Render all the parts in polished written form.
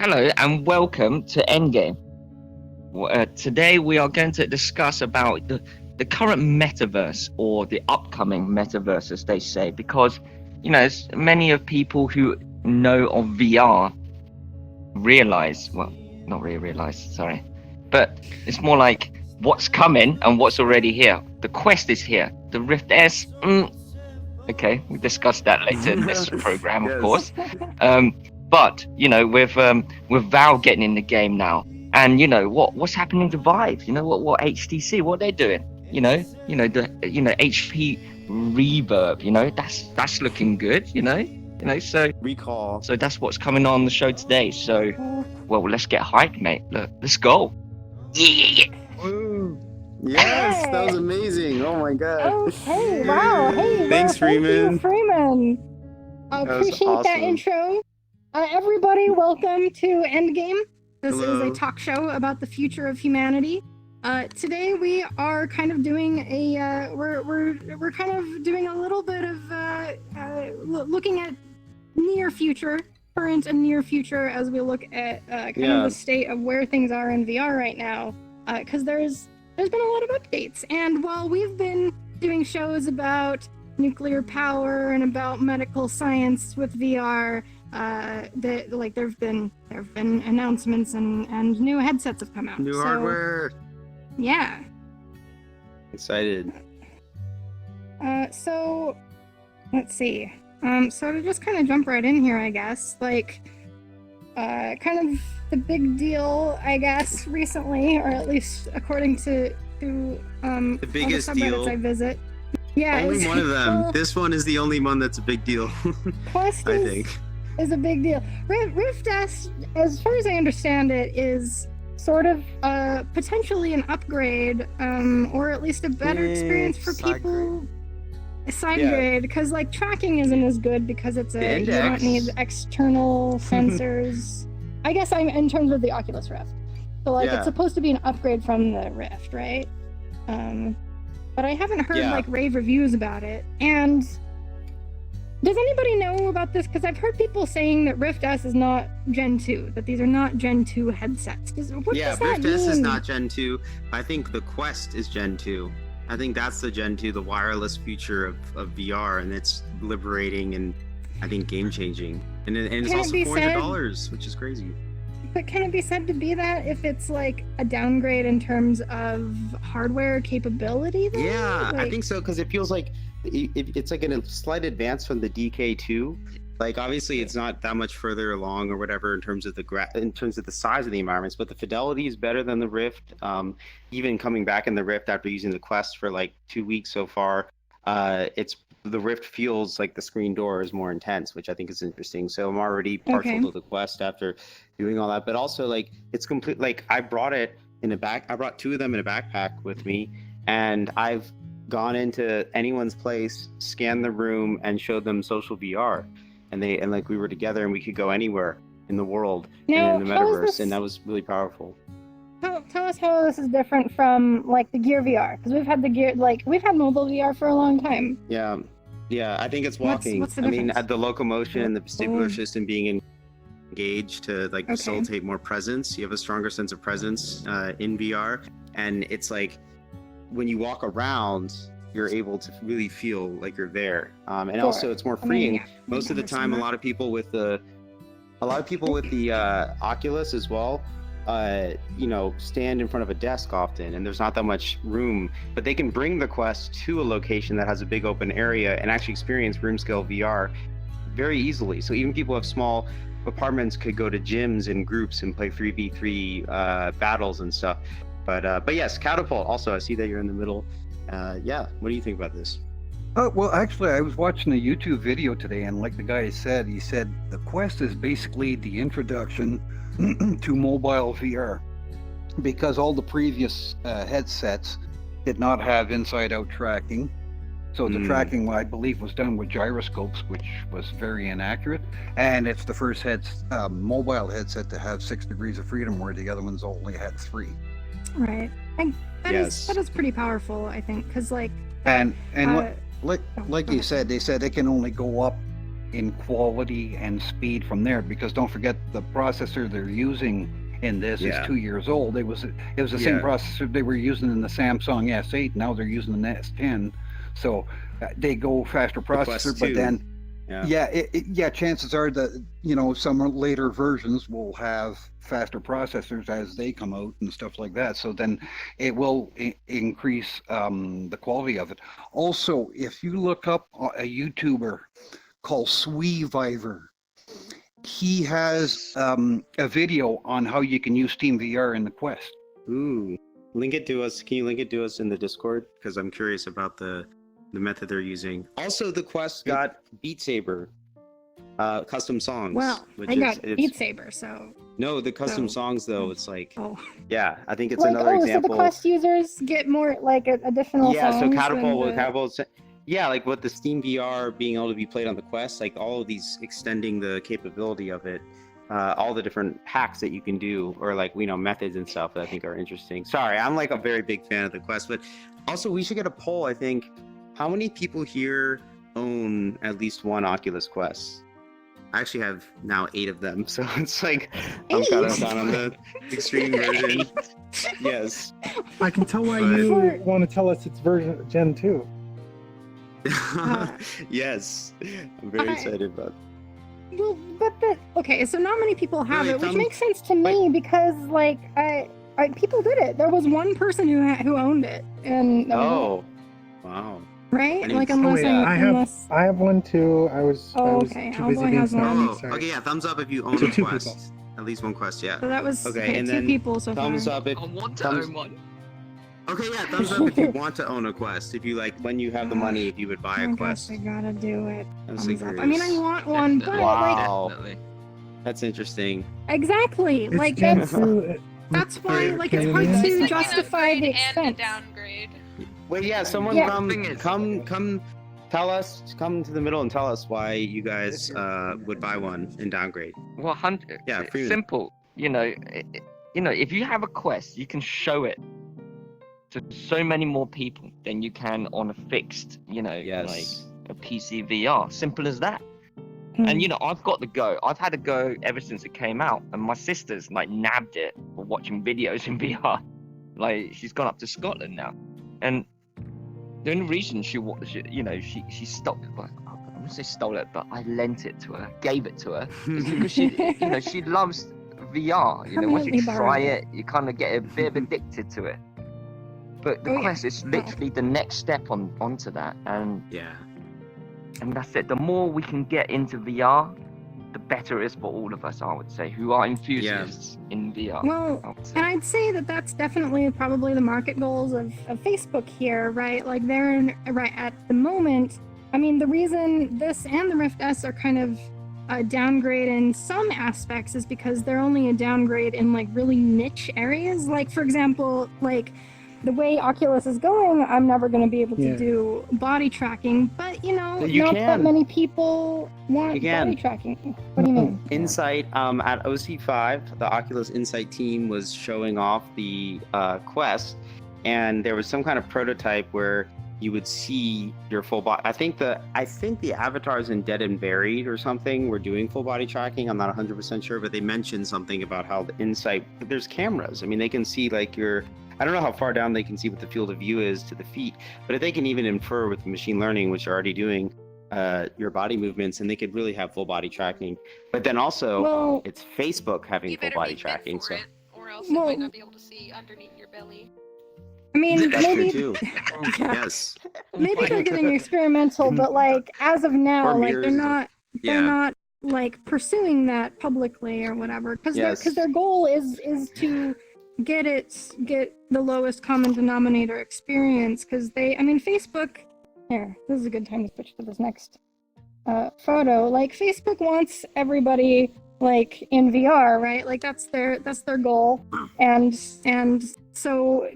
Hello and welcome to Endgame. Today we are going to discuss about the current metaverse or the upcoming metaverse, as they say, because many of people who know of VR realize, well, not really realize, sorry, but it's more like what's coming and what's already here. The Quest is here. The Rift S, okay, we discussed that later in this program, of Yes. course. But with Valve getting in the game now, and what's happening to Vive? What HTC, what they're doing? The HP Reverb. That's looking good. So Recall. so that's what's coming on the show today. So, well, let's get hyped, mate. Let's go. Yeah. Woo. Yes, that was Hey. amazing. Oh my god. Okay, wow. Hey, Thanks, thank you, Freeman. Freeman. I That was appreciate that awesome. intro. Everybody, welcome to Endgame. This is Hello. a talk show about the future of humanity. Today we are kind of doing a we're kind of doing a little bit of looking at near future, current and near future as we look at kind of the state of where things are in VR right now. Because there's been a lot of updates, and while we've been doing shows about nuclear power and about medical science with VR, there have been announcements and new headsets have come out. New So, hardware. Yeah. Excited. So let's see. So to just kind of jump right in here, I guess, kind of the big deal, I guess, recently, or at least according to The biggest all the subreddits deal. I visit. Yeah, Only one of them. well, This one is the only one that's a big deal. Quest I think. is a big deal. Rift S, as far as I understand it, is sort of potentially an upgrade, or at least a better experience for side people. A side Yeah. grade, because tracking isn't as good because it's The you don't index. need external sensors. I guess I'm in terms of the Oculus Rift. So Yeah. it's supposed to be an upgrade from the Rift, right? But I haven't heard rave reviews about it. And does anybody know about this? Because I've heard people saying that Rift S is not Gen 2, that these are not Gen 2 headsets. What does that Rift S is mean? not Gen 2. I think the Quest is Gen 2. I think that's the Gen 2, the wireless future of VR, and it's liberating and I think game changing. And it's Can it also be $400, which is crazy. But can it be said to be that if it's like a downgrade in terms of hardware capability? Then? Yeah, I think so, because it feels like it's like a slight advance from the DK2. Like obviously it's not that much further along or whatever in terms of the size of the environments, but the fidelity is better than the Rift. Even coming back in the Rift after using the Quest for like 2 weeks so far, the Rift feels like the screen door is more intense, which I think is interesting. So I'm already partial to the Quest after doing all that, but also like it's complete. Like I brought two of them in a backpack with me, and I've gone into anyone's place, scanned the room, and showed them social VR. And we were together and we could go anywhere in the world Now, and in the metaverse, and that was really powerful. Tell us how this is different from like the Gear VR, because we've had mobile VR for a long time. Yeah, I think it's walking. What's the I mean, difference? the locomotion and the vestibular system being engaged to like Okay. facilitate more presence. You have a stronger sense of presence in VR, and it's like when you walk around, you're able to really feel like you're there. And Sure. also, it's more freeing. Most of the time, a understand lot of people with the Oculus as well, stand in front of a desk often, and there's not that much room. But they can bring the Quest to a location that has a big open area and actually experience room scale VR very easily. So even people who have small apartments could go to gyms in groups and play 3v3 battles and stuff. But yes, Catapult. Also, I see that you're in the middle. What do you think about this? Well, actually, I was watching a YouTube video today, and like the guy said, he said the Quest is basically the introduction to mobile VR, because all the previous headsets did not have inside-out tracking. So the tracking, I believe, was done with gyroscopes, which was very inaccurate. And it's the first mobile headset to have 6 degrees of freedom, where the other ones only had 3. Right. That is pretty powerful, I think, because like like you said, they said it can only go up in quality and speed from there, because don't forget the processor they're using in this is 2 years old. It was the same processor they were using in the Samsung S8. Now they're using the S10, so they go faster processor. But then, chances are that some later versions will have faster processors as they come out and stuff like that. So then it will increase the quality of it. Also, if you look up a YouTuber called Sweeviver, he has a video on how you can use Steam VR in the Quest. Ooh, link it to us. Can you link it to us in the Discord? Because I'm curious about the method they're using. Also, the Quest got Beat Saber custom songs. Well, I got Beat Saber, so... No, the custom songs, though, it's like... Oh. Yeah, I think it's another example. So the Quest users get more, like, additional songs? Yeah, so Catapult... Yeah, like with the Steam VR being able to be played on the Quest, like all of these extending the capability of it, all the different hacks that you can do, or like, methods and stuff that I think are interesting. Sorry, I'm like a very big fan of the Quest, but also we should get a poll, I think. How many people here own at least one Oculus Quest? I actually have now 8 of them, so it's like I'm kind of on the extreme version. Yes. I can tell why you want to tell us it's version Gen 2. Yes, I'm very excited about it. Well, okay, so not many people have it, which makes sense to me because, like, I people did it. There was one person who owned it, and wow, right? Like, unless I have one too. I was too busy being one. Okay, yeah, thumbs up if you own a Quest. At least one Quest, yeah. So that was okay, and 2 then people so thumbs far. up if I want to own one. Okay, yeah, thumbs up if you want to own a Quest. If you when you have the money, if you would buy a Quest. I gotta do it. I mean, I want one, but definitely. That's interesting. Exactly. Like that's why it's hard to justify the expense. Downgrade. Wait, yeah, someone come tell us, come to the middle and tell us why you guys would buy one and downgrade. Well, simple. If you have a Quest, you can show it to so many more people than you can on a fixed, like a PC VR. Simple as that. And I've got the Go. I've had a Go ever since it came out, and my sister's nabbed it for watching videos in VR. Like, she's gone up to Scotland now, and the only reason she stole it. Well, I wouldn't say stole it, but I lent it to her, gave it to her, because she loves VR. Once you try it, you kind of get a bit addicted to it. But the Quest is literally the next step onto that, and that's it. The more we can get into VR, the better it is for all of us, I would say, who are enthusiasts in VR. Well, and I'd say that that's definitely probably the market goals of Facebook here, right? Like they're right at the moment. I mean, the reason this and the Rift S are kind of a downgrade in some aspects is because they're only a downgrade in really niche areas. Like, for example, the way Oculus is going, I'm never going to be able to do body tracking, but that many people want body tracking. What do you mean? Insight at OC5, the Oculus Insight team was showing off the Quest, and there was some kind of prototype where you would see your full body. I think the avatars in Dead and Buried or something were doing full body tracking. I'm not 100% sure, but they mentioned something about how the Insight, there's cameras. I mean, they can see I don't know how far down they can see what the field of view is to the feet, but if they can even infer with machine learning, which are already doing your body movements, and they could really have full body tracking. But then also, it's Facebook having full body tracking. Or else you might not be able to see underneath your belly. I mean, that's maybe true too. Yes. Maybe they're getting experimental, but as of now, they're not pursuing that publicly or whatever, because their goal is to get the lowest common denominator experience, because Facebook, here, this is a good time to switch to this next photo. Facebook wants everybody in VR, right? That's their goal, and so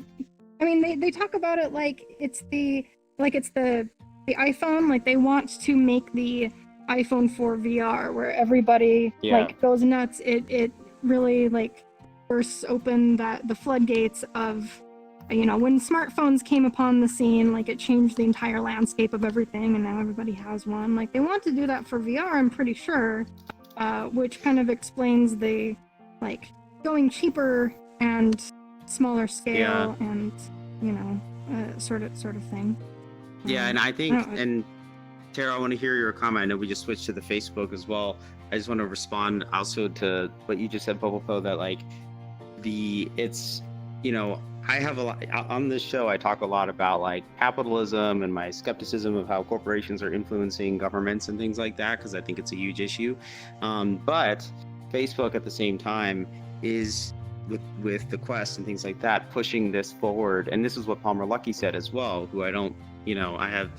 I mean they talk about it it's the iPhone. They want to make the iPhone for VR, where everybody goes nuts. It really bursts open the floodgates of you know, when smartphones came upon the scene, like it changed the entire landscape of everything, and now everybody has one. Like they want to do that for VR, I'm pretty sure, which kind of explains the like going cheaper and smaller scale and you know sort of thing. Yeah, and I think I and Tara, I want to hear your comment. I know we just switched to the Facebook as well. I just want to respond also to what you just said, Popo, that like it's, you know, I have a lot on this show. I talk a lot about like capitalism and my skepticism of how corporations are influencing governments and things like that, because I think it's a huge issue. But Facebook at the same time is with the Quest and things like that, pushing this forward. And this is what Palmer Luckey said as well, who I don't, you know, I have,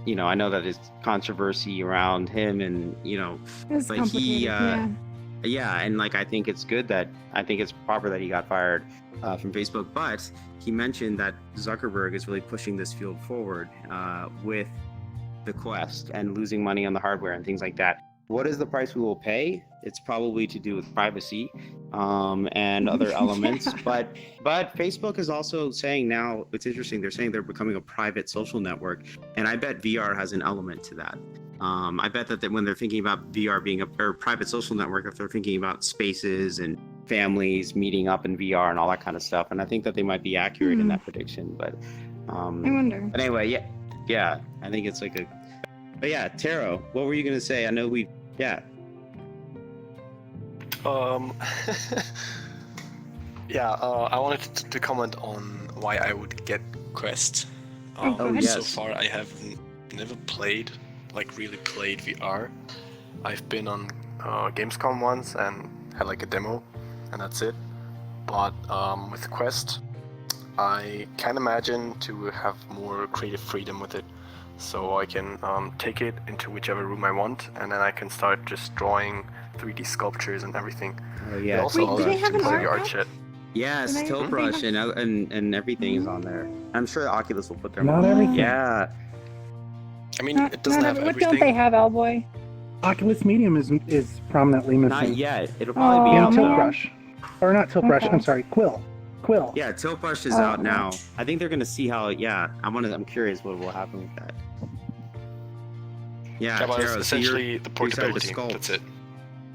you know, I know that there's controversy around him and, you know, It's but complicated, yeah, and like I think it's proper that he got fired from Facebook, but he mentioned that Zuckerberg is really pushing this field forward with the Quest and losing money on the hardware and things like that. What is the price we will pay? It's probably to do with privacy and other elements. But Facebook is also saying now, it's interesting, they're saying they're becoming a private social network. And I bet VR has an element to that. I bet that when they're thinking about VR being a private social network, if they're thinking about spaces and families meeting up in VR and all that kind of stuff. And I think that they might be accurate in that prediction. But I wonder. But anyway, yeah, I think it's like a... But yeah, Taro, what were you going to say? I know yeah, I wanted to comment on why I would get Quest. So far, I have never really played VR. I've been on Gamescom once and had like a demo, and that's it. But with Quest, I can imagine to have more creative freedom with it. So I can take it into whichever room I want, and then I can start just drawing 3D sculptures and everything. Oh yeah. It also Wait, do they have an art VRChat. Yes, Tilt Brush and everything is on there. I'm sure Oculus will put their Not money. everything. Yeah. I mean, it doesn't have What everything. don't they have, Owlboy? Oculus Medium is prominently missing. Not yet. It'll probably be And out Tilt now. Brush. Or not Tilt Brush, Okay. I'm sorry, Quill. Yeah, Tilt Brush is out now. I think they're gonna see how. Yeah, I'm curious what will happen with that. Yeah, Yeah, but it's Taro, so essentially the you're excited to portability. sculpt. That's it.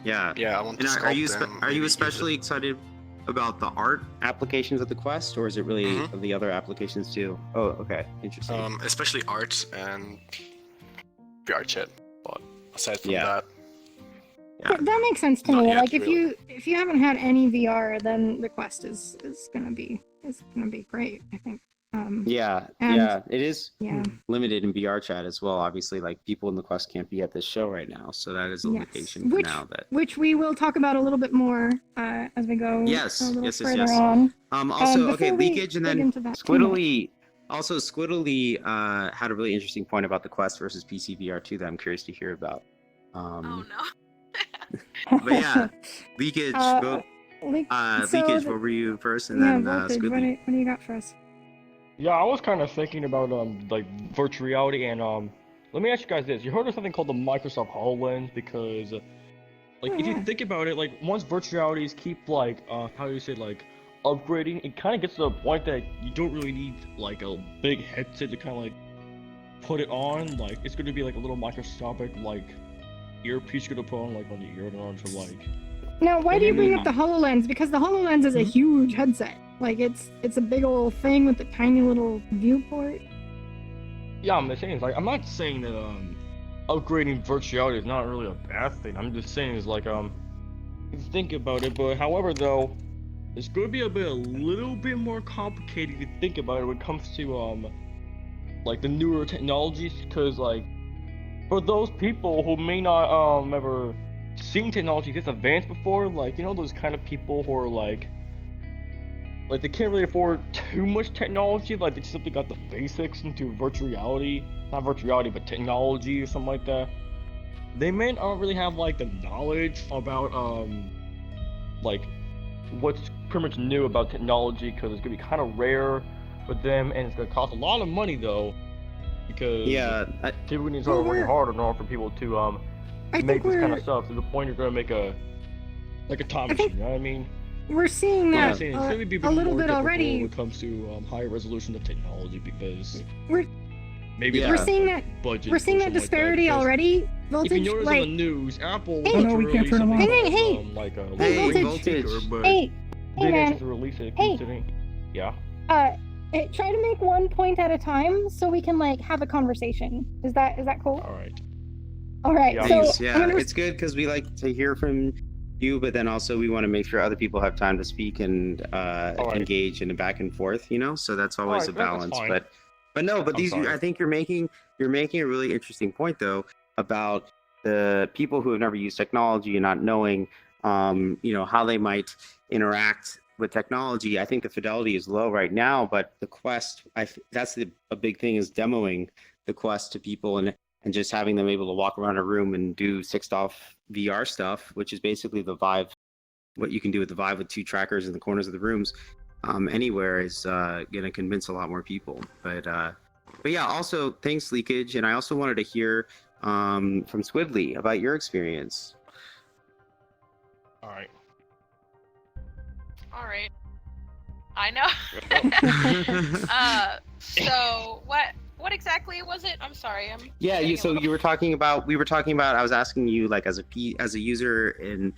Yeah. Yeah, I want to And sculpt are you them, are you maybe especially excited about the art applications of the Quest, or is it really Mhm. the other applications too? Oh, okay, interesting. especially art and VRChat. But aside from Yeah. that, That makes sense to Not me. yet, Like if really. you haven't had any VR, then the Quest is gonna be great, I think. Yeah, and- yeah, it is Yeah. limited in VRChat as well. Obviously, like people in the Quest can't be at this show right now, so that is a Yes. limitation for Which- now. That Which we will talk about a little bit more as we go Yes, a little yes, yes, further yes. on. Also, okay, before we leakage and dig then into that too much. Squiddly. Also, Squiddly had a really interesting point about the Quest versus PC VR 2 that I'm curious to hear about. Oh no. But yeah, leakage. Uh, so leakage. the- What were you first, and yeah, then Voltage, Squiddly? what do you got for us? Yeah, I was kind of thinking about like virtual reality and let me ask you guys this. You heard of something called the Microsoft HoloLens? Because like if you yeah. think about it, like once virtual realities keep like how do you say, like upgrading, it kind of gets to the point that you don't really need like a big headset to kind of like put it on. Like it's going to be like a little microscopic like earpiece you're gonna put on like on your ear in order to like. Now, why do you bring up the HoloLens? Because the HoloLens is a huge headset. Like it's a big old thing with a tiny little viewport. Yeah, I'm just saying, it's like, I'm not saying that upgrading virtual reality is not really a bad thing. I'm just saying it's like if you think about it, but however though, it's going to be a little bit more complicated if you think about it when it comes to like the newer technologies, because like for those people who may not ever seen technology this advanced before, like you know those kind of people who are like they can't really afford too much technology, like they simply got the basics into virtual reality, not virtual reality, but technology or something like that. They may not really have like the knowledge about like what's pretty much new about technology, because it's gonna be kind of rare for them, and it's gonna cost a lot of money though, because people need to start working hard in order for people to make this kind of stuff to the point you're gonna make a time machine. You know what I mean? we're seeing Yeah, I'm that saying it's gonna be a little more bit difficult already. when it comes to higher resolution of technology because We're maybe Yeah. we're the seeing that budget. we're or seeing that something like disparity because already. If you Voltage, notice like, on the news, Apple Hey! was Oh, to no, we can't release turn 'em something on. Hey, called, like a Hey, Raven Voltage. speaker, but hey, didn't man, actually release it. Hey. Considering, yeah. Try to make one point at a time so we can like have a conversation. Is that cool? All right. All right. Yeah. So Thanks. Yeah, I'm gonna it's good because we like to hear from you, but then also we want to make sure other people have time to speak and right. engage in a back and forth. So that's always right, a that's balance. fine. But no, but I'm these sorry. I think you're making a really interesting point though about the people who have never used technology and not knowing how they might interact with technology. I think the fidelity is low right now, but the Quest, that's a big thing, is demoing the Quest to people and just having them able to walk around a room and do 6-off VR stuff, which is basically the Vive, what you can do with the Vive with 2 trackers in the corners of the rooms, anywhere, is going to convince a lot more people. But yeah, also thanks, Leakage, and I also wanted to hear from Squidly about your experience. All right. All right. I know. So what exactly was it? I'm sorry. Yeah, getting a so little- we were talking about, I was asking you, like, as a user in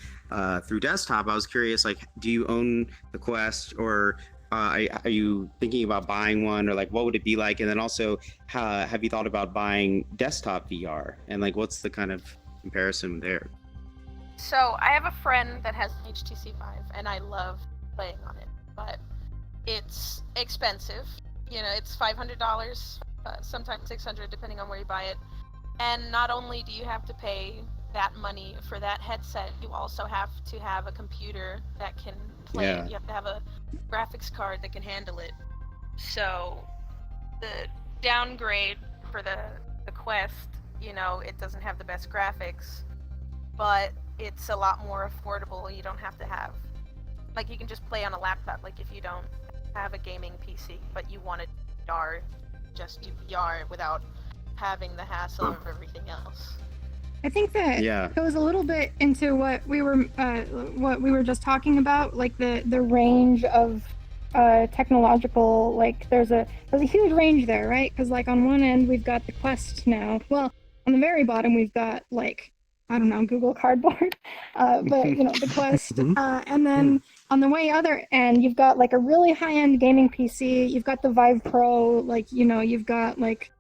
through desktop, I was curious, like, do you own the Quest, or are you thinking about buying one, or like what would it be like? And then also, have you thought about buying desktop VR, and like what's the kind of comparison there? So I have a friend that has an HTC Vive, and I love playing on it, but it's expensive. It's $500, sometimes $600, depending on where you buy it. And not only do you have to pay that money for that headset, you also have to have a computer that can play it. You have to have a graphics card that can handle it. So the downgrade for the Quest, it doesn't have the best graphics, but it's a lot more affordable. You don't have to have, like, you can just play on a laptop, like if you don't have a gaming PC, but you want to just do VR without having the hassle of everything else. I think that goes a little bit into what we were just talking about, like the range of technological, like there's a huge range there, right? Because like on one end we've got the Quest now. Well, on the very bottom we've got, like, I don't know, Google Cardboard, but the Quest, and then on the way other end you've got like a really high-end gaming PC. You've got the Vive Pro, like you've got like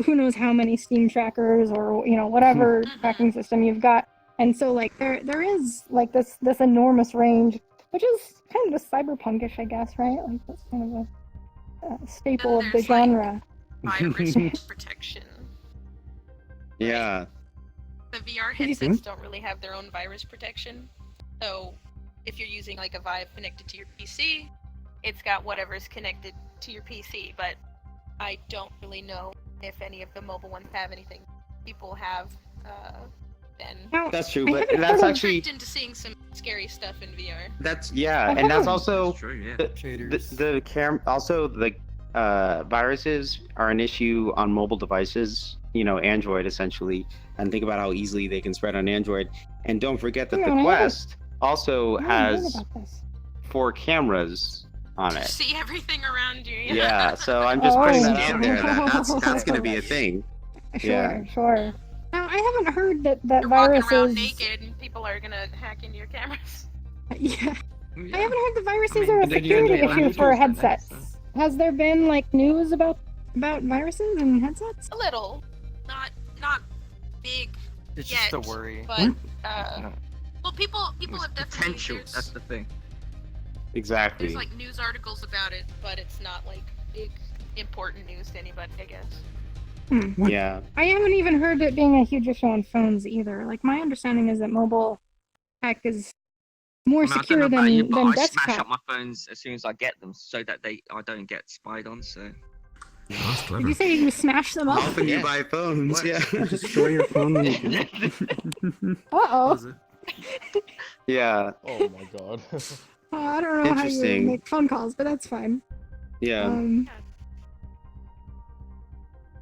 who knows how many Steam trackers or whatever tracking system you've got, and so like there is like this enormous range, which is kind of cyberpunkish, I guess, right? Like that's kind of a staple of the genre. Like, virus protection. Yeah. The VR headsets don't really have their own virus protection, so if you're using like a Vive connected to your PC, it's got whatever's connected to your PC, but I don't really know if any of the mobile ones have anything. People have been That's true, but that's actually tricked into seeing some scary stuff in VR. That's and that's also That's true, yeah. the viruses are an issue on mobile devices, Android essentially, and think about how easily they can spread on Android. And don't forget that the Quest also has 4 cameras on it. See everything around you. Yeah, so I'm just putting that out there. That's going to be a thing. Sure. Now, I haven't heard that You're viruses. walking around naked and people are gonna hack into your cameras. Yeah. I haven't heard the viruses are a security issue for headsets. Has there been like news about viruses and headsets? A little, not big. It's yet, just a worry. But well, people have definitely. Potential. That's the thing. Exactly. There's like news articles about it, but it's not like big important news to anybody, I guess. Yeah. I haven't even heard it being a huge issue on phones either. Like, my understanding is that mobile tech is more secure than I desktop. smash up my phones as soon as I get them, so that I don't get spied on. So. Yeah, that's clever. Did you say you smash them up? Often you buy phones. Yeah. Destroy your phone. Uh-oh. Yeah. Oh my god. I don't know how you make phone calls, but that's fine. Yeah.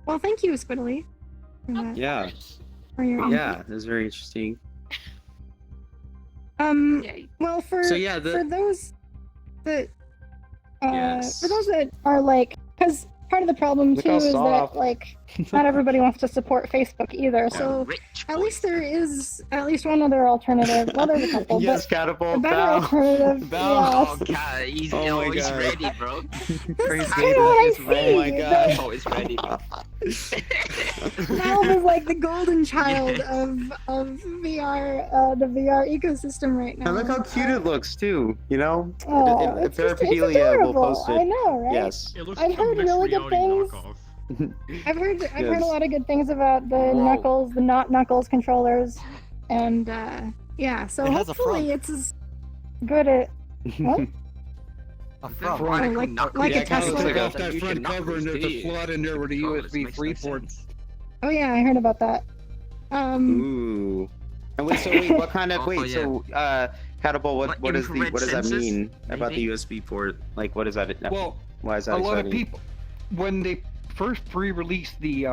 Well, thank you, Squiddly. Yeah. For your Yeah, it was very interesting. Well, for So, yeah, for those that Yes. for those that are like, because part of the problem Look too how is soft. that like not everybody wants to support Facebook either. Yeah, So rich at boys. least there is at least one other alternative. Well, there's a couple, Yes, but catapult. a better Bow. alternative. Bow. Oh, Yes. God, he's, Oh my he's God. ready, bro. This is Crazy kind of what I Davis, see. oh my God. Oh, he's ready, bro. Valve is like the golden child Yes. of VR, the VR ecosystem right now. And look how cute it looks too. You know, Oh, it's Paraphilia will adorable. post it. I know, right? Yes. It looks I've like a heard mixed really good reality things. knockoff. I've heard a Yes. lot of good things about the Whoa. Knuckles, the not Knuckles controllers, and yeah. So It has a hopefully front. it's as good at what? A front. Radical like- knuckles. like a Yeah, Tesla. kinda Take like off that you front can cover and knuckles, there's do a you? slot in there with a Controllers, USB makes 3 no port. sense. Oh yeah, I heard about that. Ooh. And wait, what kind of Oh, wait? yeah. So, catapult. Like What does infrared that sensors, mean about the maybe? USB port? Like, what is that? Well, Why is that a lot of exciting? people, when they first pre-released the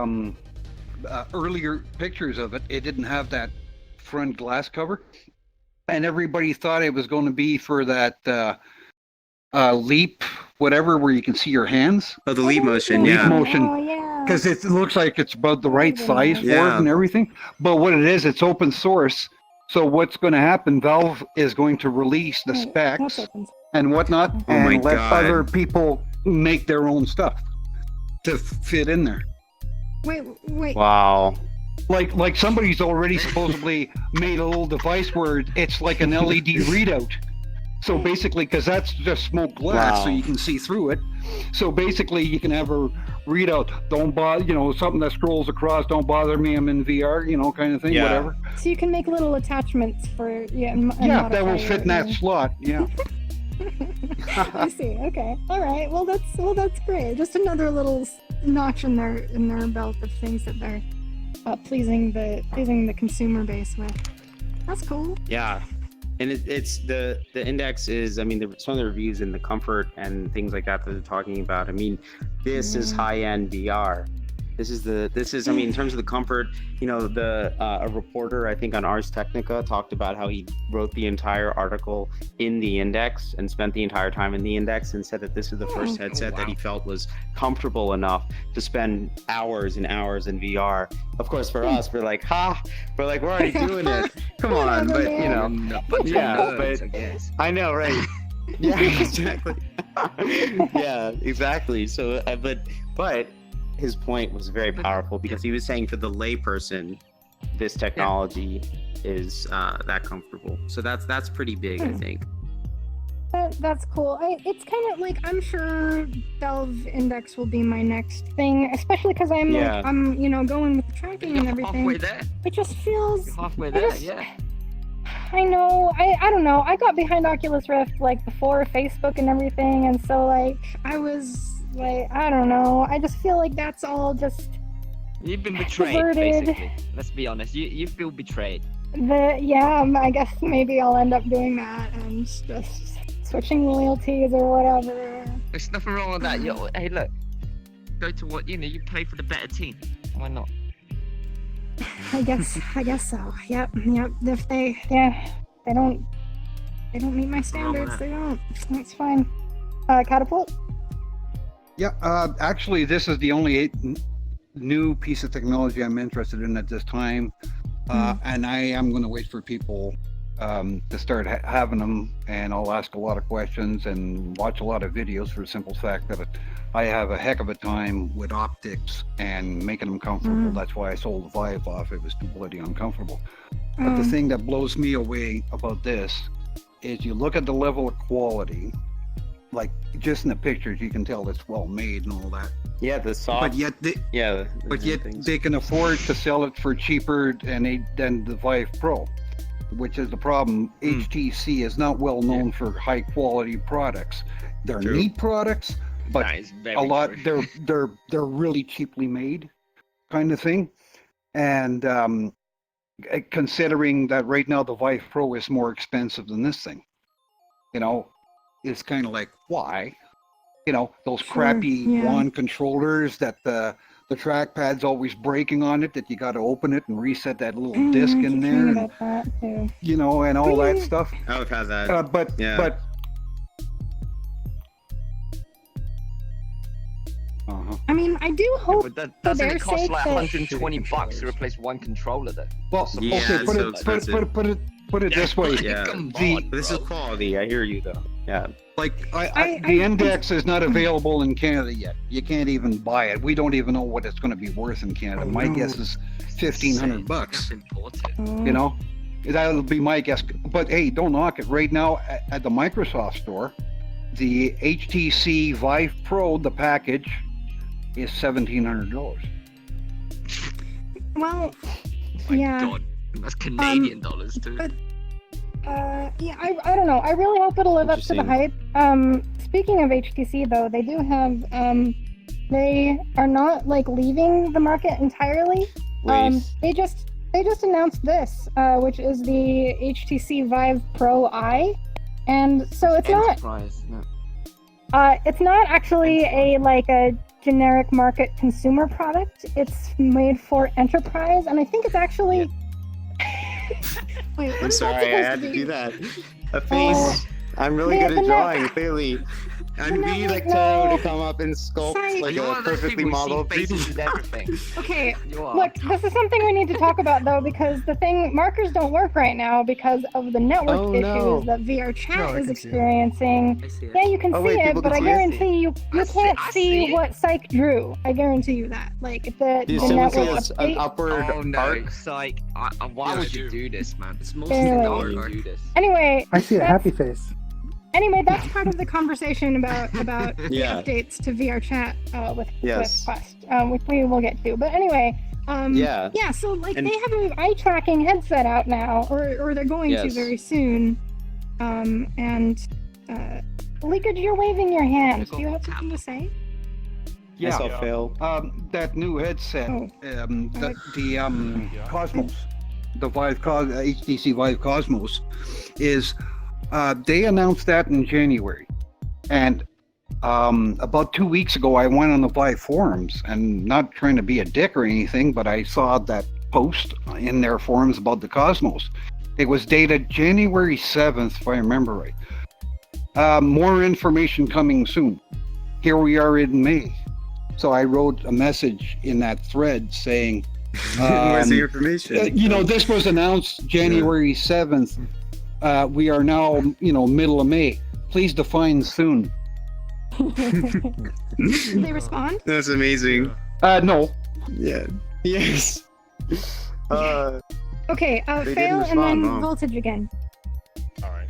earlier pictures of it, it didn't have that front glass cover, and everybody thought it was going to be for that leap, whatever, where you can see your hands, Oh, the leap motion. Leap Yeah. motion. Oh yeah. because it looks like it's about the right Very size nice. for Yeah. it and everything. But what it is, it's open source. So what's going to happen? Valve is going to release the Wait, what's specs open? and whatnot, Oh my and let God. other people make their own stuff to fit in there. Wait. Wow. Like somebody's already supposedly made a little device where it's like an LED readout. So basically, because that's just smoked glass, so Wow. you can see through it. So basically, you can have a readout. Don't bother, something that scrolls across. Don't bother me. I'm in VR, kind of thing. Yeah. Whatever. So you can make little attachments for and Yeah, that will modify fit in that your- slot. Yeah. I see. Okay. All right. Well, that's great. Just another little notch in their belt of things that they're pleasing the consumer base with. That's cool. Yeah. And it's the index is, I mean, some of the reviews and the comfort and things like that they're talking about. I mean, this is high-end VR. This is, I mean, in terms of the comfort, a reporter, I think on Ars Technica, talked about how he wrote the entire article in the index and spent the entire time in the index, and said that this is the first headset that he felt was comfortable enough to spend hours and hours in VR. Of course, for us, we're like, we're already doing it. Come on, but I guess. I know, right? Yeah, exactly. Yeah, exactly. So, but his point was very powerful, because he was saying for the layperson, this technology is that comfortable. So that's pretty big, I think. That's cool. It's kind of like, I'm sure Valve Index will be my next thing, especially because I'm going with the tracking and everything. Halfway there. It just feels You're halfway there. Yeah. I know. I don't know. I got behind Oculus Rift like before Facebook and everything, and so like I was like, I don't know. I just feel like that's all just You've been betrayed, Perverted. basically. Let's be honest. You feel betrayed. I guess maybe I'll end up doing that and just switching loyalties or whatever. There's nothing wrong with that. Hey, look. Go to what you play for the better team. Why not? I guess so. Yep. If they don't meet my standards, they don't. That's fine. Catapult? Yeah. Actually, this is the only new piece of technology I'm interested in at this time. And I am going to wait for people to start having them, and I'll ask a lot of questions and watch a lot of videos, for the simple fact that I have a heck of a time with optics and making them comfortable. That's why I sold the Vive off. It was too bloody uncomfortable. But the thing that blows me away about this is you look at the level of quality, like just in the pictures, you can tell it's well made and all that. Yeah, the soft. But yet, they can afford to sell it for cheaper than the Vive Pro, which is the problem. HTC is not well known for high quality products. They're neat products, but That is very a lot true. they're really cheaply made, kind of thing. And considering that right now the Vive Pro is more expensive than this thing, it's kind of like, why? Those crappy yeah. wand controllers that the the trackpad's always breaking on it, that you got to open it and reset that little disc in there, and, about that too. you know, and all that stuff. I've had that. But I mean, I do hope But that for doesn't their it cost sake like that... $120 to replace one controller though? well, Yeah, okay, it's so expensive. put it this way. Yeah. Come The- on, This is bro. quality. I hear you though. Yeah. Like I- the index is not available in Canada yet. You can't even buy it. We don't even know what it's going to be worth in Canada. My guess is $1,500. That's imported. You know, that'll be my guess. But hey, don't knock it. Right now at the Microsoft store, the HTC Vive Pro, the package, is $1,700. Well, My yeah. God, that's Canadian dollars too. but- yeah, I don't know. I really hope it'll live up to the hype. Speaking of HTC though, they do have they are not like leaving the market entirely. They just announced this, which is the HTC Vive Pro I, and so it's Enterprise, no. it's not actually a generic market consumer product. It's made for enterprise, and I think it's actually. Wait, what I'm is that sorry, I supposed had to be? do that. A face. I'm really good at drawing, clearly. I need like Taro to come up and sculpt Psych. like You're one a of those perfectly people who see modeled faces with everything. Okay, You are. look, this is something we need to talk about though, because the thing markers don't work right now because of the network Oh, issues no. that VRChat No, I is can see it. experiencing. I see it. Yeah, you can Oh, see wait, it, people but I can see it? guarantee you I can't see see it. what Psych drew. I guarantee you that. Like the Do you the still see network an update. upward Oh no, arc? psych. Why Yeah, would I you do. do this, man? It's mostly Barely. the Why art would you art. do this? Anyway, I see a that's- happy face. Anyway, that's part of the conversation about Yeah. the updates to VRChat with Yes. Quest, which we will get to. But anyway, Yeah. so like And- they have an eye tracking headset out now, or they're going to Yes. very soon. And Leakage, you're waving your hands. Do you have something to say? I saw Phil. That new headset, Oh. the Cosmos, the HTC Vive Cosmos, is they announced that in January, and about 2 weeks ago, I went on the Vive forums, and not trying to be a dick or anything, but I saw that post in their forums about the Cosmos. It was dated January 7th, if I remember right. More information coming soon. Here we are in May. So I wrote a message in that thread saying, Where's the information? this was announced January 7th. We are now, middle of May. Please define soon. Did they respond? That's amazing. No. Yeah. Yes. Okay, They Fail didn't and then respond, huh? Voltage again. Alright.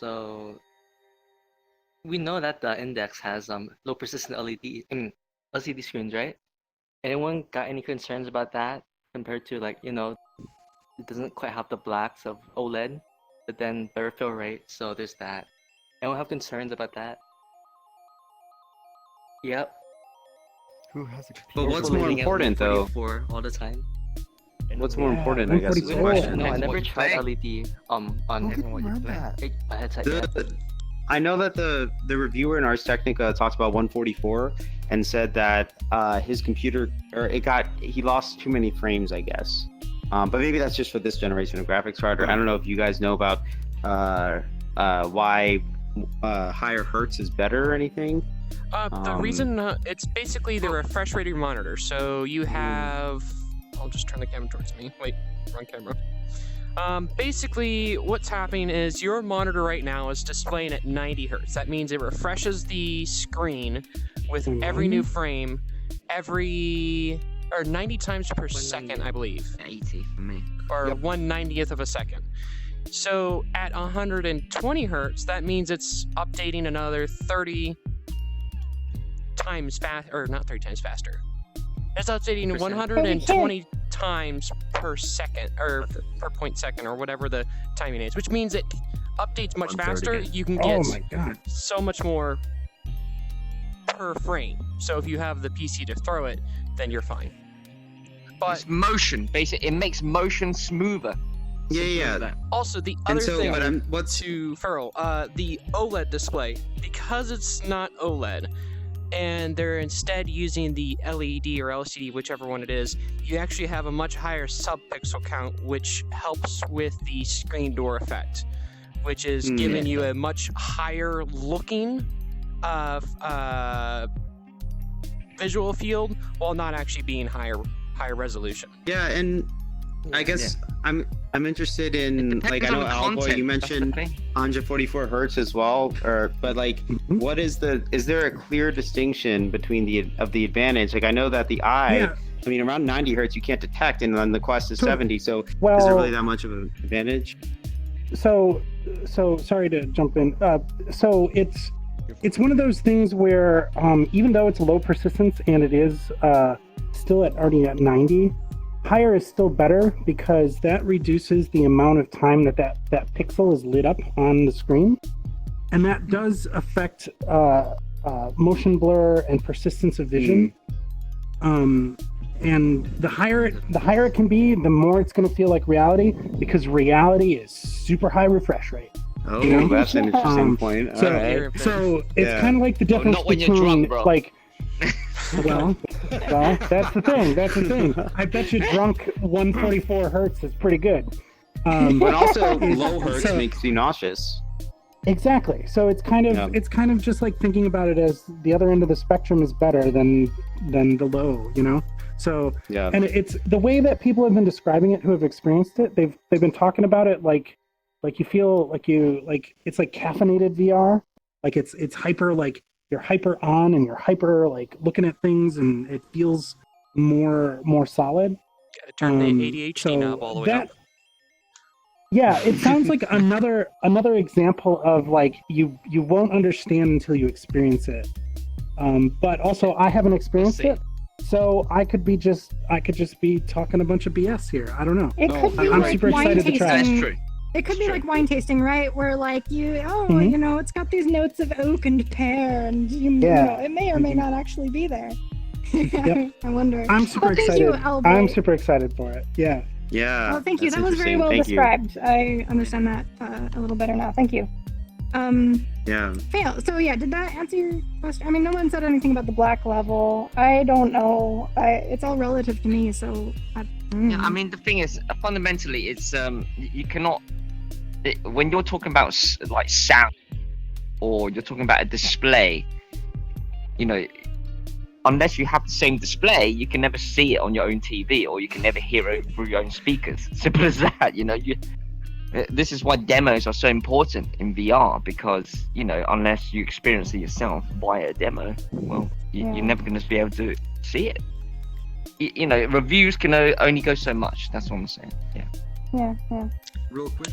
So we know that the index has low persistent LCD screens, right? Anyone got any concerns about that compared to it doesn't quite have the blacks of OLED, but then better fill rate, so there's that. Anyone have concerns about that? Yep. Who has a But what's People more living at important, though? 144 all the time. What's more important, I guess, is the 144. question. No, I Depends never what you tried play. LED on a headset yet. I know that the reviewer in Ars Technica talked about 144 and said that his computer he lost too many frames, I guess. But maybe that's just for this generation of graphics card. Or I don't know if you guys know about why higher hertz is better or anything. The reason it's basically the refresh rate of your monitor. So you have, I'll just turn the camera towards me. Wait, wrong camera. Basically, what's happening is your monitor right now is displaying at 90 hertz. That means it refreshes the screen with every new frame, 90 times per second, I believe, 80 for me. or 1/90th of a second. So at 120 hertz, that means it's updating another 30 times fast, or not 30 times faster. It's updating Percent. 120 times per second, or per point second, or whatever the timing is, which means it updates much 130 faster. again. You can Oh get my god. so much more per frame. So if you have the PC to throw it, then you're fine. But It's motion, basically. It makes motion smoother. Yeah, Simple yeah. as that. also the And other so, thing but what's to Feral, the OLED display, because it's not OLED, and they're instead using the LED or LCD, whichever one it is, you actually have a much higher sub-pixel count, which helps with the screen door effect, which is giving you a much higher looking visual field while not actually being higher resolution. Yeah, and I guess I'm interested in, like, I know Alboy, you mentioned 144 hertz as well, but like, what is there a clear distinction between the advantage? Like, I know that the eye, I mean, around 90 hertz you can't detect, and then the Quest is 70. So is there really that much of an advantage? So sorry to jump in. So it's one of those things where even though it's low persistence and it is still already at 90, higher is still better because that reduces the amount of time that pixel is lit up on the screen, and that does affect motion blur and persistence of vision. And the higher it can be, the more it's going to feel like reality, because reality is super high refresh rate. Oh, you know? That's an interesting point. So, all right. So it's kind of like the difference between drunk, bro. like. Well, that's the thing. I bet you drunk 144 hertz is pretty good. But also low hertz makes you nauseous. Exactly. So it's kind of just like thinking about it as the other end of the spectrum is better than the low, you know? So and it's the way that people have been describing it who have experienced it. They've been talking about it like you feel like it's like caffeinated VR. Like it's hyper, like you're hyper on and you're hyper like looking at things, and it feels more solid. Gotta turn the ADHD knob all the way up. Yeah, it sounds like another example of like you won't understand until you experience it. But also I haven't experienced it, so I could just be talking a bunch of BS here. I don't know. It could be I'm like super wine excited to try. tasting. That's true. It could be like wine tasting, right? Where like you know, it's got these notes of oak and pear, and you know, it may or may not actually be there. I wonder. I'm super excited. I'm super excited for it. Yeah. Yeah. Well, thank you. That was very well described. I understand that a little better now. Thank you. Fail. So yeah, did that answer your question? I mean, no one said anything about the black level. I don't know. It's all relative to me, so. Yeah, I mean, the thing is, fundamentally, it's you cannot. When you're talking about like sound, or you're talking about a display, you know, unless you have the same display, you can never see it on your own TV, or you can never hear it through your own speakers. Simple as that. You know, this is why demos are so important in VR, because, you know, unless you experience it yourself via a demo, well, you're never going to be able to see it. You know, reviews can only go so much. That's what I'm saying. Yeah. Real quick.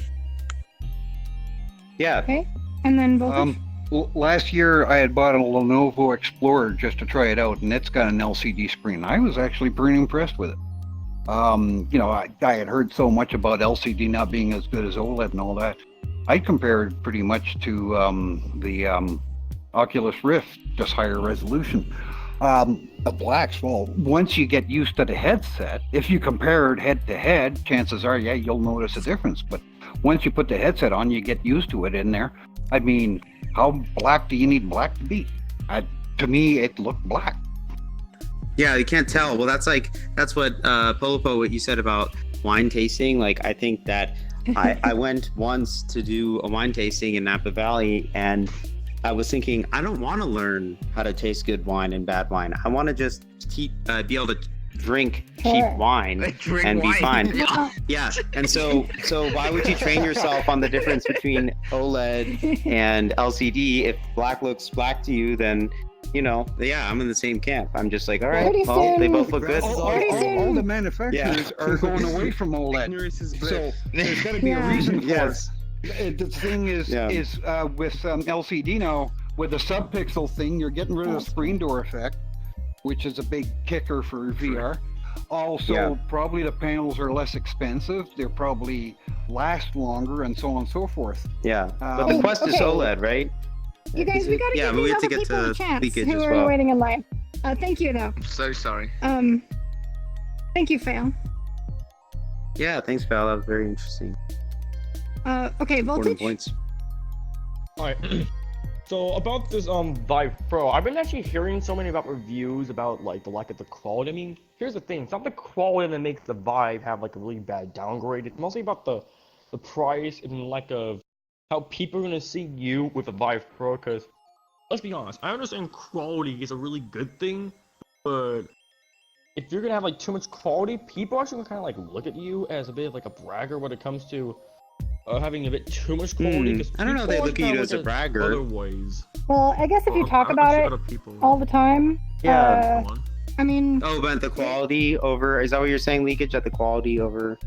Yeah. Okay. And then voltage? Last year I had bought a Lenovo Explorer just to try it out, and it's got an LCD screen. I was actually pretty impressed with it. You know, I had heard so much about LCD not being as good as OLED and all that. I compared pretty much to the Oculus Rift, just higher resolution. The blacks, well, once you get used to the headset, if you compare it head to head, chances are, you'll notice a difference. But once you put the headset on, you get used to it in there. I mean, how black do you need black to be? To me, it looked black. Yeah, you can't tell. Well, that's what Polopo, what you said about wine tasting. Like, I think that I went once to do a wine tasting in Napa Valley, and I was thinking, I don't want to learn how to taste good wine and bad wine. I want to just be able to drink cheap wine and be fine. Yeah. And so why would you train yourself on the difference between OLED and LCD? If black looks black to you, then, you know, I'm in the same camp. I'm just like, all right, well, they both look good. All the manufacturers are going away from OLED. So there's got to be a reason for it. The thing is with LCD now, with the sub-pixel thing, you're getting rid of the screen door effect, which is a big kicker for VR. Also, probably the panels are less expensive. They're probably last longer, and so on and so forth. Yeah, but the Quest is OLED, right? You guys, we gotta give these other people a chance who are waiting in line. Thank you, though. I'm so sorry. Thank you, Fail. Yeah, thanks, Fail. That was very interesting. Okay, voltage. Points. All right. So about this Vive Pro, I've been actually hearing so many about reviews about like the lack of the quality. I mean, here's the thing, it's not the quality that makes the Vive have like a really bad downgrade. It's mostly about the price and lack of how people are gonna see you with a Vive Pro. Because let's be honest, I understand quality is a really good thing, but if you're gonna have like too much quality, people are actually gonna kind of like look at you as a bit of like a bragger when it comes to having a bit too much quality. I don't know if they look at you as a bragger. Otherwise. Well, I guess if you talk about it all the time, yeah. I mean. Oh, but the quality over, is that what you're saying, Leakage? That the quality over?